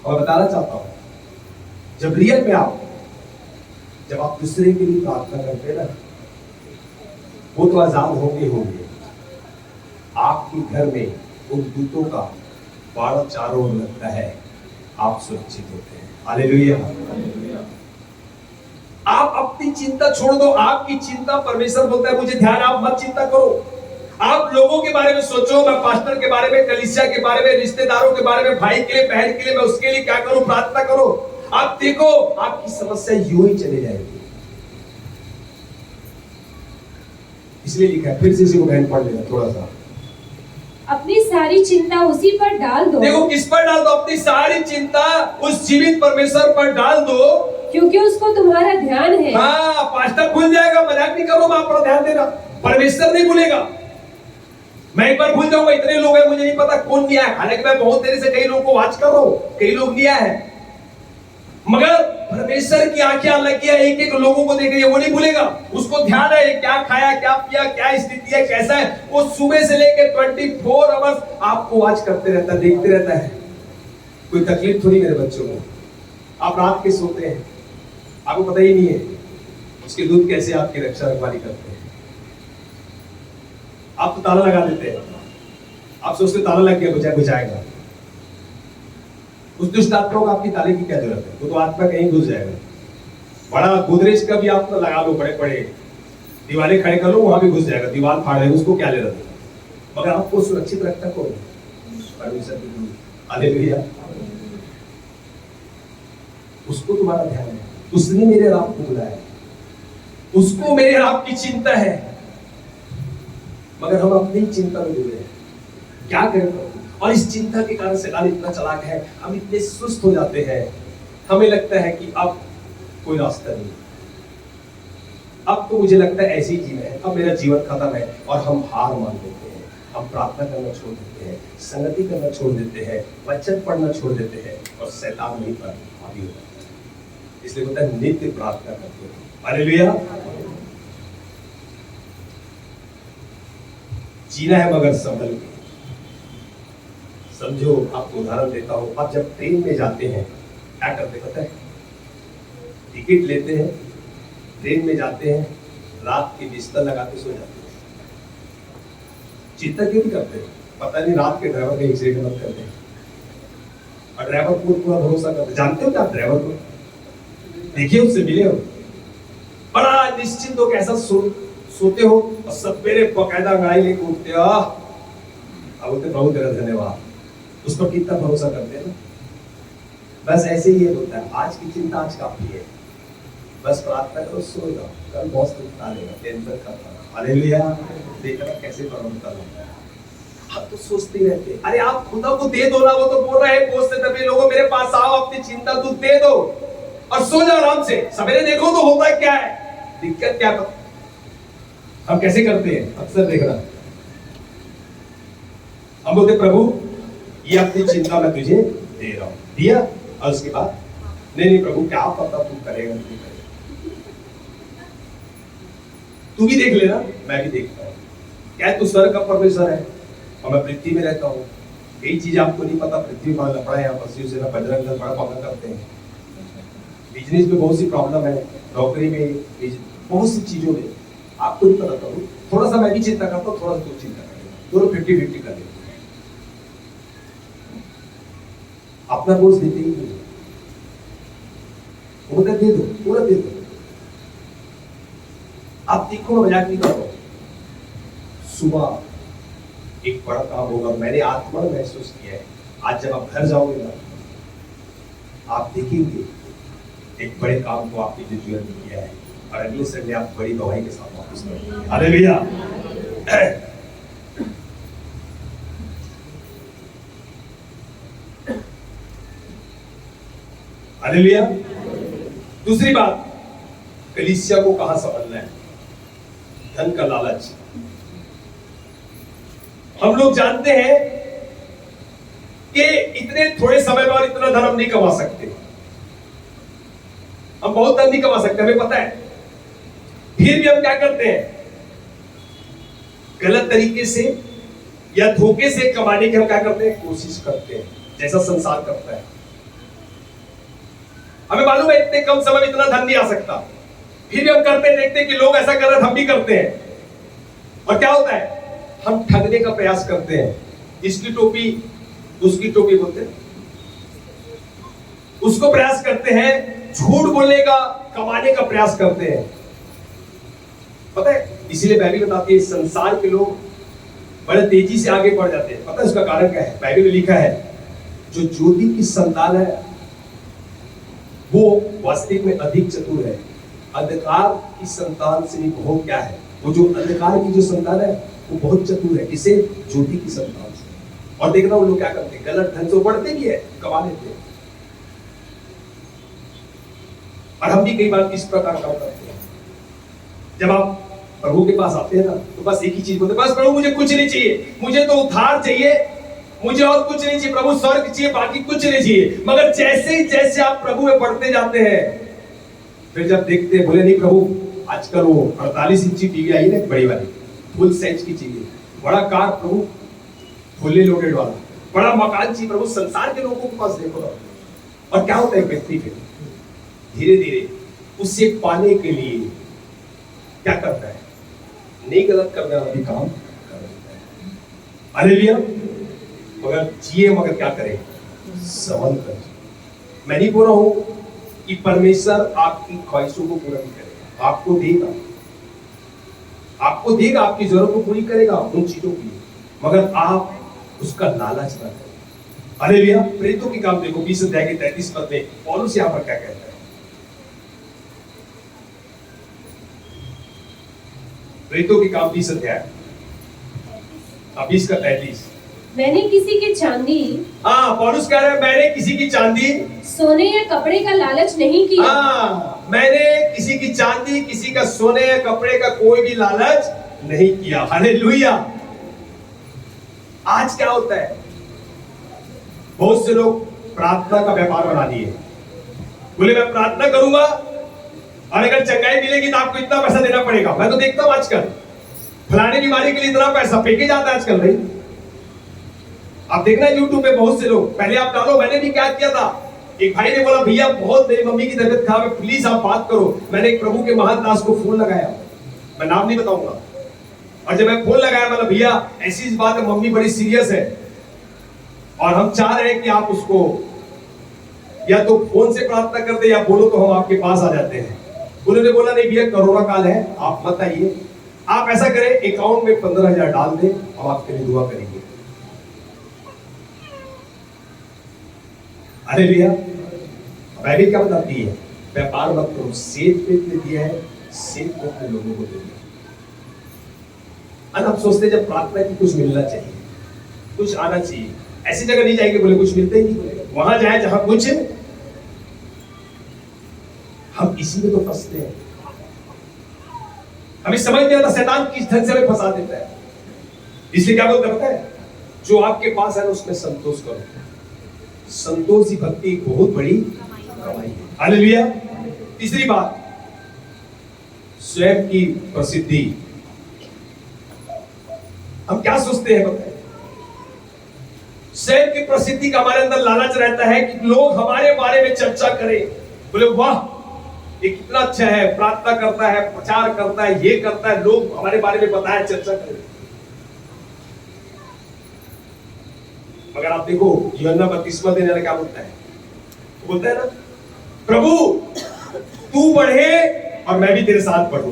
और बताना चाहता हूं, जब रियल में जब आप दूसरे के लिए प्रार्थना करते हैं ना, वो तो आजाद होंगे। आपके घर में उन दूतों का बाड़ा चारों ओर लगता है, आप सुरक्षित होते हैं। हालेलुया। आप अपनी चिंता छोड़ दो, आपकी चिंता, परमेश्वर बोलता है मुझे ध्यान, आप मत चिंता करो। आप लोगों के बारे में सोचो, मैं पास्टर के बारे में, कलीसिया के बारे में, रिश्तेदारों के बारे में, भाई के लिए, बहन के लिए, मैं उसके लिए क्या करूं, प्रार्थना करो। आप देखो आपकी समस्या यूं ही चली जाएगी। इसलिए लिखा है, फिर से इसी को बहन पढ़ लेना थोड़ा सा, अपनी सारी चिंता उसी पर डाल दो। देखो किस पर डाल दो, अपनी सारी चिंता उस जीवित परमेश्वर पर डाल दो, क्योंकि उसको तुम्हारा ध्यान है। हाँ, पास्टर भूल जाएगा, मजाक नहीं करो, आप पर ध्यान देना, परमेश्वर नहीं भूलेगा। मैं एक बार भूल जाऊंगा, इतने लोग हैं मुझे नहीं पता कौन लिया है, हालांकि मैं बहुत देर से कई लोगों को वॉच कर रहा हूं, कई लोग लिया है, मगर परमेश्वर की आंखें अलग किया, एक एक लोगों को देख रही है, वो नहीं भूलेगा। उसको ध्यान है क्या खाया, क्या पिया, क्या स्थिति है, कैसा है, वो सुबह से लेकर 24 आवर्स आपको वॉच करते रहता है, देखते रहता है। कोई तकलीफ थोड़ी मेरे बच्चों को, आप रात के सोते हैं, आपको पता ही नहीं है उसके दूध कैसे आपकी रक्षा रखवाली करते हैं। आप तो ताला लगा देते हैं, आप सोचते ताला लग गया बुझाएगा, उस दुष्ट आत्मा को आपकी ताले की क्या जरूरत है, वो तो आत्मा कहीं घुस जाएगा। बड़ा गोदरेज का भी आप तो लगा लो, बड़े बड़े दीवारें खड़े कर लो, वहां भी घुस जाएगा, दीवार फाड़ देगा, उसको क्या ले रहा है, मगर आपको सुरक्षित रखता कौन, परमेश्वर की दूत। हालेलुया। उसको तुम्हारा ध्यान है, उसने मेरे रात को बुलाया, उसको मेरे रात की चिंता है, मगर हम अपनी चिंता में डूबे हैं, क्या करें। और इस चिंता के कारण शैतान इतना चालाक है, हम इतने सुस्त हो जाते हैं, हमें लगता है कि अब कोई रास्ता नहीं, अब तो मुझे लगता है ऐसे ही जीना है, अब मेरा जीवन खत्म है, और हम हार मान लेते हैं, हम प्रार्थना करना छोड़ देते हैं, संगति करना छोड़ देते हैं, वचन पढ़ना छोड़ देते हैं, और शैतान वहीं पर हावी हो जाता है। इसलिए बोलता है नित्य प्रार्थना करते हैं। हालेलुया। जीना है मगर संभल के। समझो, आपको उदाहरण देता हूं, आप जब ट्रेन में जाते हैं क्या करते पता है, टिकट लेते हैं, ट्रेन में जाते हैं, रात के बिस्तर लगा के सो जाते हैं, चिंता क्यों नहीं करते, पता नहीं रात के ड्राइवर कहीं एक्सीडेंट मत करते हैं, और ड्राइवर को पूरा भरोसा करते। जानते हो क्या आप ड्राइवर को देखिए, उससे मिले हो, बड़ा निश्चिंत हो, कैसा सोते हो, और सवेरे बकायदा गाड़ी लेके उठते हो, अब बोलते प्रभु तेरा धन्यवाद, उस पर कितना भरोसा करते हैं ना। बस ऐसे ही होता है, आज की चिंता आज काफी है, बस प्रार्थना करो, सो जाओ, कल बॉस उठा लेगा, टेंशन खत्म। हालेलुया। देखना कैसे प्रॉब्लम कर रहा है, आप तो सोचते रहते, अरे आप खुदा को दे दो ना, वो तो बोल रहा है पोस्ट से तभी लोगों मेरे पास आओ, अपनी चिंता तू दे दो और सो जाओ आराम से, सवेरे देखो तो होता क्या है, दिक्कत क्या। हम कैसे करते हैं, अक्सर देखना हम बोलते प्रभु ये अपनी चिंता मैं तुझे दे रहा हूं, दिया। और उसके बाद नहीं प्रभु क्या पता तू करेगा नहीं करेगा, तू भी देख लेना मैं भी देखता हूं। क्या तू स्वर्ग का परमेश्वर है और मैं पृथ्वी में रहता हूं। यही चीज आपको नहीं पता, पृथ्वी में लफड़ा है, पशु से ना बजरंग दल बड़ा पालन करते हैं। बिजनेस में बहुत सी प्रॉब्लम है, नौकरी में, बहुत सी चीजों में आपको नहीं पता। करूँ थोड़ा सा मैं भी चिंता करता हूँ, थोड़ा सा तू चिंता करेगा, दोनों 50-50 कर लेते। अपना बोझ देते ही नहीं, वो दे दो, पूरा दे दो। आप देखो मजाक नहीं करो। सुबह एक बड़ा काम होगा, मैंने आत्मा में महसूस किया है। आज जब आप घर जाओगे ना, आप देखेंगे एक बड़े काम को आपने जो जीवन में किया है, और अगले संडे आप बड़ी गवाही के साथ वापस करोगे। हालेलुया। हालेलुया। दूसरी बात, कलीसिया को कहां संभालना है? धन का लालच। हम लोग जानते हैं कि इतने थोड़े समय में और इतना धन हम नहीं कमा सकते, हम बहुत धन नहीं कमा सकते, हमें पता है। फिर भी हम क्या करते हैं? गलत तरीके से या धोखे से कमाने की हम क्या करते हैं? कोशिश करते हैं, जैसा संसार करता है। हमें मालूम है इतने कम समय में इतना धन नहीं आ सकता, फिर भी हम करते हैं। देखते हैं कि लोग ऐसा कर रहे हैं, हम भी करते हैं। और क्या होता है? हम ठगने का प्रयास करते हैं। इसकी टोपी उसकी टोपी बोलते हैं, उसको प्रयास करते हैं। झूठ बोलने का, कमाने का प्रयास करते हैं। पता है, इसीलिए बाइबल बताती है संसार के लोग बड़े तेजी से आगे बढ़ जाते हैं। पता है उसका कारण क्या है? बाइबल में लिखा है जो ज्योति की संतान है वो वास्तविक में अधिक चतुर है। अंधकार की संतान से भी बहुत क्या है? वो जो अंधकार की जो संतान है वो बहुत चतुर है। किसे? ज्योति की संतान से। और देखना वो लोग क्या करते हैं? गलत ढंग से बढ़ते भी है, कमा लेते हैं। और हम भी कई बार इस प्रकार काम करते हैं। जब आप प्रभु के पास आते हैं ना, तो बस एक ही चीज बोलते हैं, बस प्रभु मुझे कुछ नहीं चाहिए, मुझे तो उद्धार चाहिए, मुझे और कुछ नहीं चाहिए प्रभु, स्वर्ग चाहिए, बाकी कुछ नहीं चाहिए। मगर जैसे जैसे आप प्रभु में बढ़ते जाते हैं, फिर जब देखते हैं, बोले नहीं प्रभु आजकल वो 48 इंची टीवी आई है ना, बड़ी वाली फुल साइज की चाहिए, बड़ा कार प्रभु फुल्ली लोडेड वाला, बड़ा मकान चाहिए प्रभु। संसार के लोगों के पास देखो ना, और क्या होता है व्यक्ति फिर धीरे धीरे उसे पाने के लिए क्या करता है? नहीं गलत करने वाला भी काम कर देता है। हालेलुया। मगर जिए, मगर क्या करे? संभल कर। मैं नहीं बोल रहा हूं कि परमेश्वर आपकी ख्वाहिशों को पूरा नहीं करेगा, आपको देगा, आपको देगा, आपकी जरूरत को पूरी करेगा उन चीजों की, मगर आप उसका लालच ना करें। हालेलुया। प्रेरितों की काम देखो 20 अध्याय के 33 पद में पौलुस यहां पर क्या कहता है? प्रेरितों की काम 20 अध्याय 20 का 33। मैंने किसी की चांदी, पौलुस कह रहा है मैंने किसी की चांदी, सोने या कपड़े का लालच नहीं किया। मैंने किसी की चांदी, किसी का सोने या कपड़े का कोई भी लालच नहीं किया। हालेलुया। आज क्या होता है? बहुत से लोग प्रार्थना का व्यापार बना दिए। बोले मैं प्रार्थना करूंगा और अगर चंगाई मिलेगी तो आपको इतना पैसा देना पड़ेगा। मैं तो देखता हूं आजकल फलाने बीमारी के लिए इतना पैसा पैकेज आता है आजकल। भाई आप देखना यूट्यूब पे बहुत से लोग, पहले आप डालो, मैंने भी क्या किया था, एक भाई ने बोला भैया बहुत मेरी मम्मी की तबीयत खराब है, प्लीज आप बात करो। मैंने एक प्रभु के महान दास को फोन लगाया, मैं नाम नहीं बताऊंगा, और जब मैं फोन लगाया मतलब भैया ऐसी बात है, मम्मी बड़ी सीरियस है और हम चाह रहे हैं कि आप उसको या तो फोन से प्रार्थना कर दे या बोलो तो हम आपके पास आ जाते हैं। उन्होंने बोला नहीं भैया कोरोना काल है, आप मत आइए, आप ऐसा करें अकाउंट में 15,000 डाल दें, हम आपके लिए दुआ करेंगे। अरे भैया बाइबल क्या बताती है? व्यापार मत करो, सेठ पे दिया है, सेठ को अपने लोगों को दे दिया। आप सोचते जब प्रार्थना की कुछ मिलना चाहिए, कुछ आना चाहिए, ऐसी जगह नहीं जाएंगे बोले कुछ मिलता ही नहीं, वहां जाए जहां कुछ। हम इसी में तो फंसते हैं, हमें समझ नहीं आता शैतान किस ढंग से हमें फंसा देता है। इसलिए क्या बोलता है पता है? जो आपके पास है ना उसमें संतोष करो। संतोष ही भक्ति की बहुत बड़ी कमाई है। हालेलुया। तीसरी बात, स्वयं की प्रसिद्धि। हम क्या सोचते हैं बताइए? स्वयं की प्रसिद्धि का हमारे अंदर लालच रहता है कि लोग हमारे बारे में चर्चा करें, बोले वाह ये कितना अच्छा है, प्रार्थना करता है, प्रचार करता है, ये करता है, लोग हमारे बारे में बताएं, चर्चा करें। मगर आप देखो यूहन्ना बपतिस्मा देने वाला क्या बोलता है? वो बोलता है ना, प्रभु तू बढ़े और मैं भी तेरे साथ बढ़ूं।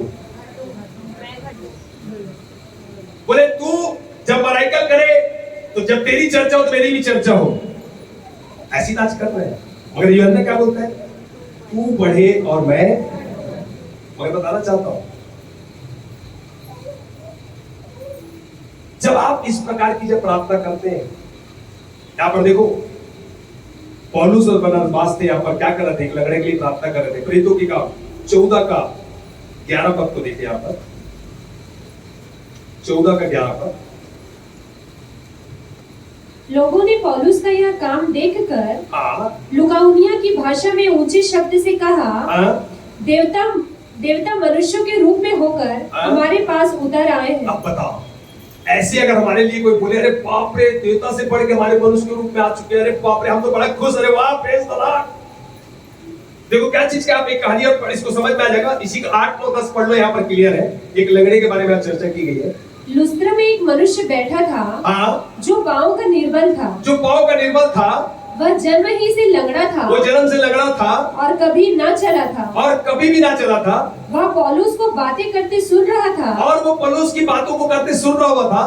बोले तू जब मराइकल करे तो जब तेरी चर्चा हो तो मेरी भी चर्चा हो। ऐसी नाच कर रहे हैं। मगर यूहन्ना क्या बोलता है? तू बढ़े और मैं बताना चाहता हूं, जब आप इस प्रकार की जब प्रार्थना करते हैं, यहां पर देखो पौलुस और बरनबास थे, यहां पर क्या कर रहे थे? एक लगड़े के लिए प्रार्थना कर रहे थे। प्रेरितों की काम 14 का 11 पद को देखिए, यहां पर 14 का 11 पद। लोगों ने पौलुस का यह काम देखकर लुकाउनिया की भाषा में ऊंचे शब्द से कहा, देवता मनुष्यों के रूप में होकर हमारे पास उतर आए हैं। अब बताओ, ऐसे अगर हमारे लिए कोई बोले अरे बाप रे देवता से बढ़ के हमारे मनुष्य के रूप में आ चुके हैं, अरे बाप रे हम तो बड़ा खुश, अरे वाह प्रेज द लॉर्ड। देखो क्या चीज का, आप एक कहानी और इसको समझ में आ जाएगा। इसी का 8, 9, 10 पढ़ लो, यहाँ पर क्लियर है। एक लंगड़े के बारे में चर्चा की गई है। लुस्त्रा में एक मनुष्य बैठा था जो पांव का निर्बल था। वह जन्म ही से लंगड़ा था और कभी न चला था। वह पौलुस को बातें करते सुन रहा था और वो पौलुस की बातों को करते सुन रहा हुआ था।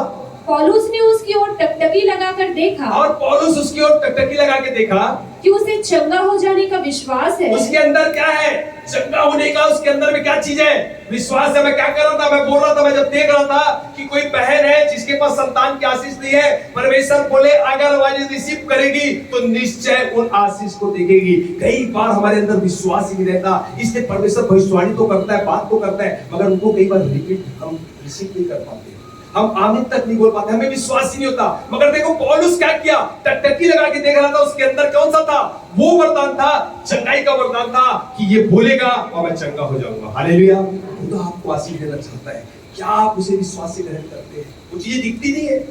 पौलुस ने उसकी ओर टकटकी लगाकर देखा और पौलुस उसकी ओर टकटकी लगा के देखा कि उसे चंगा हो जाने का विश्वास है। उसके अंदर क्या है? चंगा होने का उसके अंदर में क्या चीज है? विश्वास है। मैं क्या कर रहा था? मैं बोल रहा था, मैं जब देख रहा था कि कोई बहन है जिसके पास संतान की आशीष नहीं है, परमेश्वर बोले अगर वह रिसीव करेगी तो निश्चय उन आशीष को देखेगी। कई बार हमारे अंदर विश्वास ही नहीं रहता, इसलिए परमेश्वर भविष्यवाणी तो करता है, बात तो करता है, मगर उनको कई बार रिपीट हम रिसीव नहीं कर पाते, हम आमीन तक नहीं बोल पाते, हमें विश्वास ही नहीं होता। मगर देखो पौलुस क्या किया? टकटकी लगा के देख रहा था। उसके अंदर कौन सा था? वो वरदान था, चंगाई का वरदान था कि ये बोलेगा और मैं चंगा हो जाऊंगा। हालेलुया। खुदा आपको आशीष देना चाहता है। क्या आप उसे विश्वास से ग्रहण करते हैं? वो चीजें दिखती नहीं है,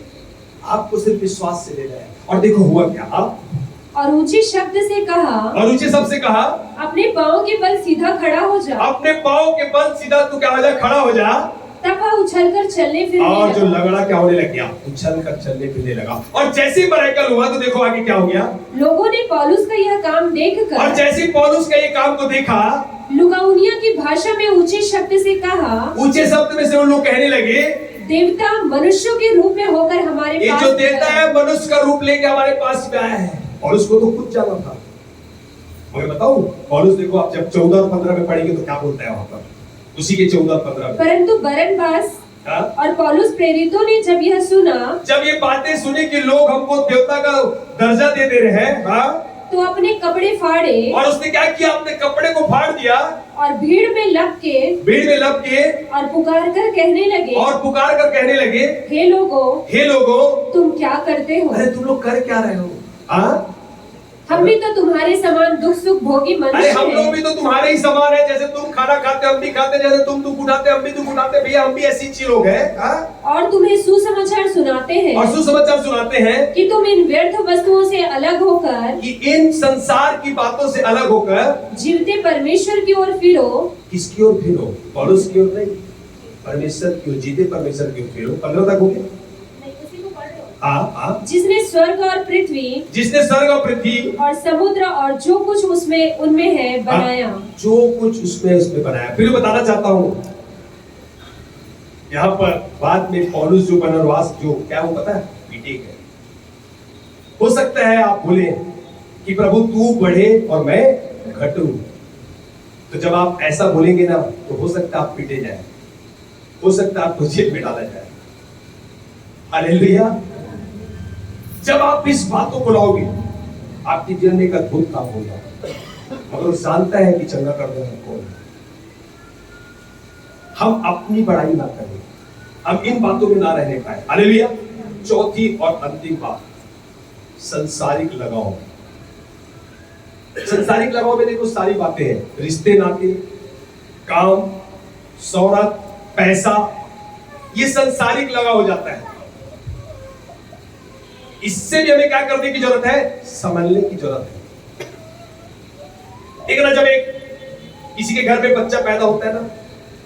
आपको सिर्फ विश्वास से लेना है। और देखो हुआ क्या? और ऊंचे शब्द से कहा, अपने पांव के बल सीधा खड़ा हो जा। अपने पांव के बल सीधा तू क्या हो जा? खड़ा हो जा। तब वह उछलकर चलने फिरने लगा। और जो लगड़ा क्या होने लग गया? उछलकर चलने फिरने लगा। और जैसे ही मराइकल हुआ तो देखो आगे क्या हो गया? लोगों ने पौलुस का यह काम देखकर, और जैसे ही पौलुस का ये काम को देखा, लुकाउनिया की भाषा में ऊंचे शब्द से कहा, ऊंचे शब्द में से उन लोग कहने लगे, देवता मनुष्यों के रूप में होकर हमारे पास, ये जो देवता है मनुष्य का रूप लेके हमारे पास में आया है। पौलुस को तो खुद जाना था। मैं बताऊं, पौलुस देखो आप जब 14 और 15 में पढ़ेंगे तो क्या बोलता है वहां पर, उसी के 14-15 में। परंतु बरनबास और पौलुस प्रेरितों ने जब यह सुना, जब ये बातें सुनी कि लोग हमको देवता का दर्जा दे दे रहे हैं, तो अपने कपड़े फाड़े। और उसने क्या किया? अपने कपड़े को फाड़ दिया और भीड़ में लग के और पुकार कर कहने लगे, हे लोगों तुम क्या करते हो? अरे तुम लोग कर क्या रहे हो? हम भी तो तुम्हारे समान दुख सुख भोगी मनुष्य हैं। हम लोग भी तो तुम्हारे ही समान है। जैसे तुम खाना खाते हम भी खाते, जैसे तुम दुख उठाते हम भी दुख उठाते। भैया हम भी ऐसी चीज लोग हैं। और तुम्हें सुसमाचार सुनाते हैं कि तुम इन व्यर्थ वस्तुओं से अलग होकर, कि इन संसार की बातों से अलग होकर जीवते परमेश्वर की ओर फिरो। किसकी ओर फिरो? पौलुस की ओर नहीं, परमेश्वर की ओर, जीते परमेश्वर की ओर फिरो। 15 तक हो गया। जिसने स्वर्ग और पृथ्वी और समुद्र और जो कुछ उनमें है बनाया। जो कुछ उसमें बनाया। फिर बताना चाहता हूँ यहाँ पर बाद में पौलुस जो बरनबास जो क्या वो पता है? पीटे गए। हो सकता है आप बोले कि प्रभु तू बढ़े और मैं घटूं। तो जब आप ऐसा बोलेंगे ना तो हो सकता है आप पीटे जाए, हो सकता है आपको जेल में डाला जाए। हालेलुया। जब आप इस बातों को लाओगे आपके जीवन में एक अद्भुत काम होगा। मगर वो जानता है कि चंगा कर देना कौन है। हम अपनी बड़ाई ना करें, हम इन बातों में ना रहने पाए। हालेलुया। चौथी और अंतिम बात, संसारिक लगाव। संसारिक लगाव में देखो सारी बातें हैं, रिश्ते नाते, काम, शोहरत, पैसा, ये संसारिक लगाव हो जाता है। इससे भी हमें क्या करने की जरूरत है? समझने की जरूरत है। एक ना, जब एक किसी के घर में बच्चा पैदा होता है ना,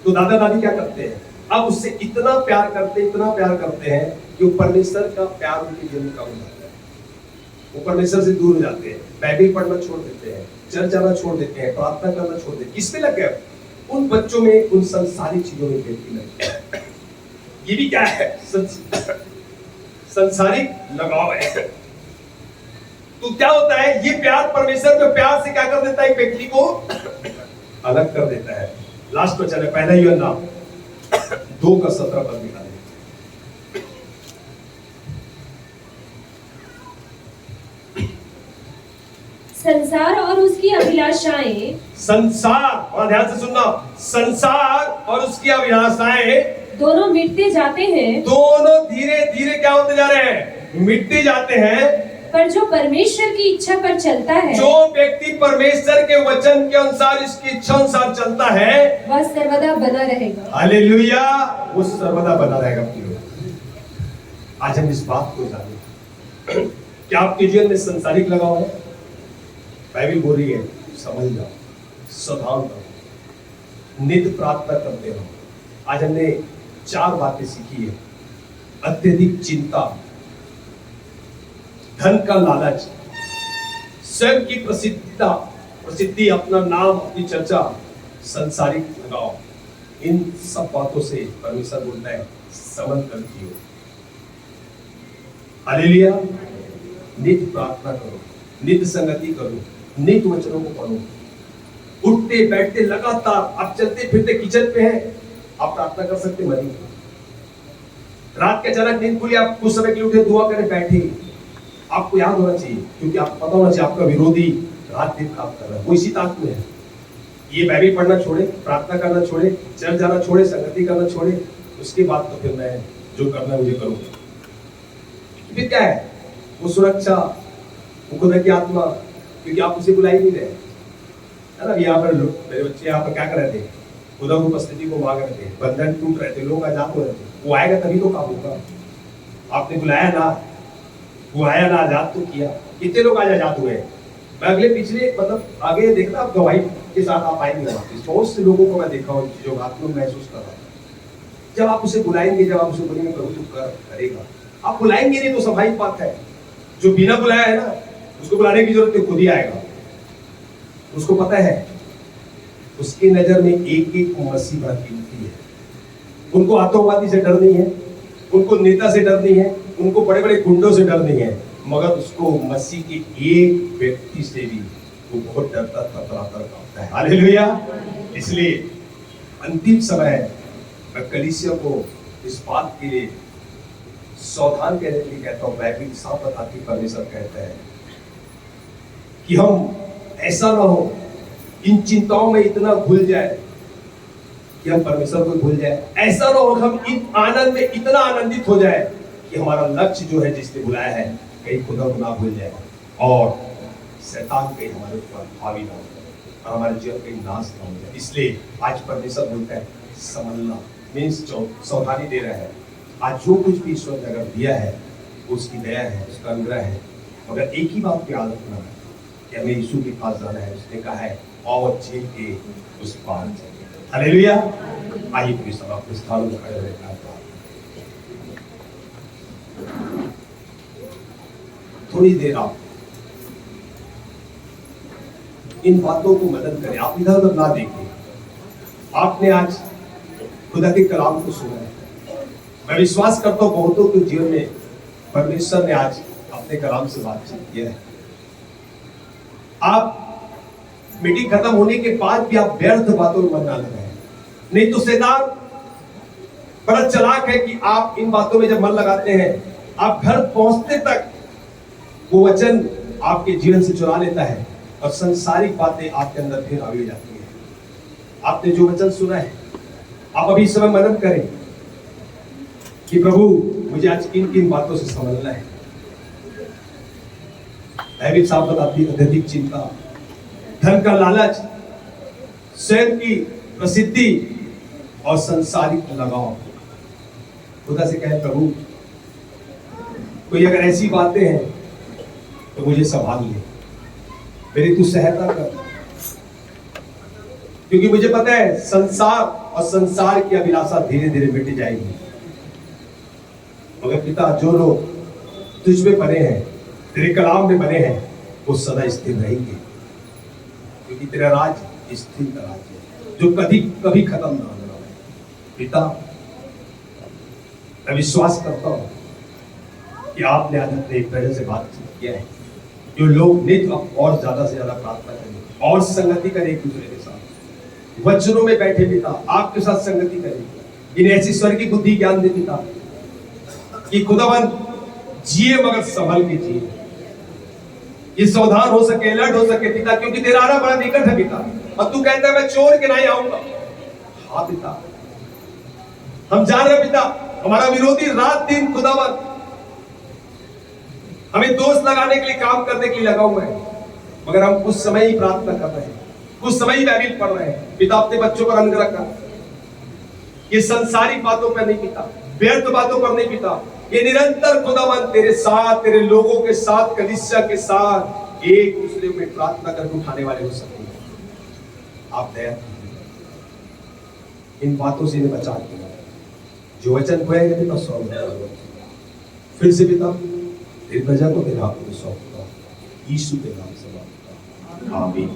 तो दादा दादी क्या करते हैं? अब उससे इतना प्यार करते हैं कि वो परमेश्वर का प्यार उनके जीवन में कम हो जाता है। वो परमेश्वर से दूर हो जाते हैं, बाइबल पढ़ना छोड़ देते हैं, चर्च जाना छोड़ देते हैं, प्रार्थना करना छोड़ देते हैं। किस पे लग गए? उन बच्चों में उन संसारिक चीजों में बेटी लग गई। ये भी क्या है? संसारिक लगाव है। तो क्या होता है? ये प्यार, परमेश्वर के प्यार से क्या कर देता है? व्यक्ति को अलग कर देता है। लास्ट वचन है, पहला यूहन्ना 2:17 पर निकाले। संसार और उसकी अभिलाषाएं, संसार, और ध्यान से सुनना, संसार और उसकी अभिलाषाएं दोनों मिटते जाते हैं। दोनों धीरे धीरे क्या होते जा रहे हैं? मिटते जाते हैं। पर जो परमेश्वर की इच्छा पर चलता है, जो व्यक्ति परमेश्वर के वचन के अनुसार, इसकी इच्छा अनुसार चलता है, वह सर्वदा बना रहेगा। हालेलुया, वो सर्वदा बना रहेगा। आज हम इस बात को जाने, क्या आपके जीवन में संसारिक लगाव है? बाइबल बोल रही है, समझ जाओ, सावधान रहो, नित्य प्रार्थना करते रहो। आज हमने 4 बातें सीखी है। अत्यधिक चिंता, धन का लालच, स्वयं की प्रसिद्धि, अपना नाम, अपनी चर्चा, संसारिक लगाव, इन सब बातों से परमेश्वर बोलता है समझ कर जियो। हालेलुया। नित्य प्रार्थना करो, नित्य संगति करो, नित्य वचनों को पढ़ो, उठते बैठते लगातार। आप चलते फिरते किचन पे हैं, आप प्रार्थना कर सकते मरी। रात के अचानक नींद खुली, आप कुछ समय के लिए उठे, दुआ करने बैठे, आपको याद होना चाहिए, क्योंकि आपको पता होना चाहिए आपका विरोधी रात दिन काम कर रहा है, वो इसी ताक में है। ये बाइबल पढ़ना छोड़े, प्रार्थना करना छोड़े, चर्च जाना छोड़े, संगति करना छोड़े, उसके बाद तो फिर मैं जो करना है मुझे करूंगा। फिर क्या है? वो सुरक्षा, वो खुदा की आत्मा, क्योंकि आप उसे बुला ही नहीं रहे, है ना। यहाँ पर मेरे बच्चे यहाँ पर क्या कर रहे थे? खुदा की उपस्थिति को मांग रहे थे, बंधन टूट रहे थे, लोग आजाद हो रहे थे। वो आएगा तभी तो काम होगा। आपने बुलाया ना, वो आया ना, आजाद तो किया। कितने लोग आज आजाद हुए? मैं अगले पिछले मतलब आगे देखना, आप गवाही के साथ आप आएंगे वापस। बहुत से लोगों को मैं देखा हूँ जो आत्मा महसूस कर रहा था। जब आप उसे बुलाएंगे, जब आप उसे बोलेंगे प्रभु तू करेगा, आप बुलाएंगे नहीं तो स्वाभाविक बात है। जो बिना बुलाया है ना, उसको बुलाने की जरूरत है, खुद ही आएगा। उसको पता है, उसकी नजर में एक एक मसीह बड़ा कीमती है। उनको आतंकवादी से डर नहीं है, उनको नेता से डर नहीं है, उनको बड़े बड़े गुंडों से डर नहीं है, मगर उसको मसीह के एक व्यक्ति से भी वो बहुत डरता था। हालेलुया। इसलिए अंतिम समय मैं कलीसिया को इस बात के लिए सावधान कहने के लिए कहता हूँ। बाइबल साफ बताती, परमेश्वर कहता है कि हम ऐसा ना हो, इन चिंताओं में इतना भूल जाए कि हम परमेश्वर को भूल जाए। ऐसा ना हो हम इन आनंद में इतना आनंदित हो जाए कि हमारा लक्ष्य जो है, जिसने बुलाया है, कहीं खुदा को ना भूल जाए और शैतान कहीं हमारे ऊपर हावी ना हो जाए और हमारे जीवन कहीं नाश ना हो जाए। इसलिए आज परमेश्वर बोलता है समझना, मीन्स सावधानी दे रहा है। आज जो कुछ भी ईश्वर ने अगर दिया है, वो उसकी दया है, उसका अनुग्रह है, मगर एक ही बात की याद रखना है कि हमें यीशु के पास जाना है। उसने कहा है और झील के उस पार चलिए। हालेलुया। आइए पूरी सभा अपने स्थानों में खड़े रहना। थोड़ी देर आप इन बातों को मनन करें, आप इधर उधर ना देखें। आपने आज खुदा के कलाम को सुना है। मैं विश्वास करता हूँ बहुतों के जीवन में परमेश्वर ने आज अपने कलाम से बातचीत किया है। आप मीटिंग खत्म होने के बाद भी आप व्यर्थ बातों में मन ना लगाएं, नहीं तो शैतान बड़ा चालाक है कि आप इन बातों में जब मन लगाते हैं, आप घर पहुंचते तक वो वचन आपके जीवन से चुरा लेता है और संसारिक बातें आपके अंदर फिर आगे जाती है। आपने जो वचन सुना है, आप अभी इस समय मनन करें कि प्रभु मुझे आज किन किन बातों से संभलना है। हैबिट साहब बताती है अत्यधिक चिंता, धन का लालच, स्वयं की प्रसिद्धि और संसारिक लगाव। खुदा से कहे प्रभु कोई अगर ऐसी बातें हैं तो मुझे संभाल ले, मेरी तू सहायता कर, क्योंकि मुझे पता है संसार और संसार की अभिलाषा धीरे धीरे मिट जाएगी। मगर पिता जो लोग तुझ में बने हैं, तेरे कलाम में बने हैं, वो सदा स्थिर रहेंगे, क्योंकि तेरा राज स्थिर का राज है जो कभी कभी खत्म ना होगा। पिता मैं विश्वास करता हूं कि आपने आज अपने एक तरह से बातचीत किया है, जो लोग नित्य और ज्यादा से ज्यादा प्रार्थना करें और संगति करें एक दूसरे के साथ, वचनों में बैठे पिता आपके साथ संगति करें, इन्हें ऐसी स्वर्गीय बुद्धि ज्ञान दे पिता कि खुदावन जिए मगर संभल के जिए, ये सावधान हो सके, अलर्ट हो सके पिता, क्योंकि तेरा आना बड़ा निकट है पिता, और तू कहता है मैं चोर के नहीं आऊंगा। हाँ पिता, हम जान रहे पिता हमारा विरोधी रात दिन खुदावन हमें दोष लगाने के लिए, काम करने के लिए लगा हुआ है, मगर हम कुछ समय ही प्रार्थना कर रहे हैं, कुछ समय ही बाइबल पढ़ रहे हैं। पिता अपने बच्चों पर अनुग्रह कर, ये संसारिक बातों पर नहीं पिता, व्यर्थ बातों पर नहीं पिता, ये निरंतर खुदावन तेरे साथ, तेरे लोगों के साथ, कलीसिया के साथ एक दूसरे में प्रार्थना करके उठाने वाले हो सकते हैं। आप दया इन बातों से इन्हें बचा के जो वचन खोएंगे पिता सौंप, फिर से पिता तेरी प्रजा को तेरे हाथों में सौंपता, यीशु के नाम से मांगता, आमीन।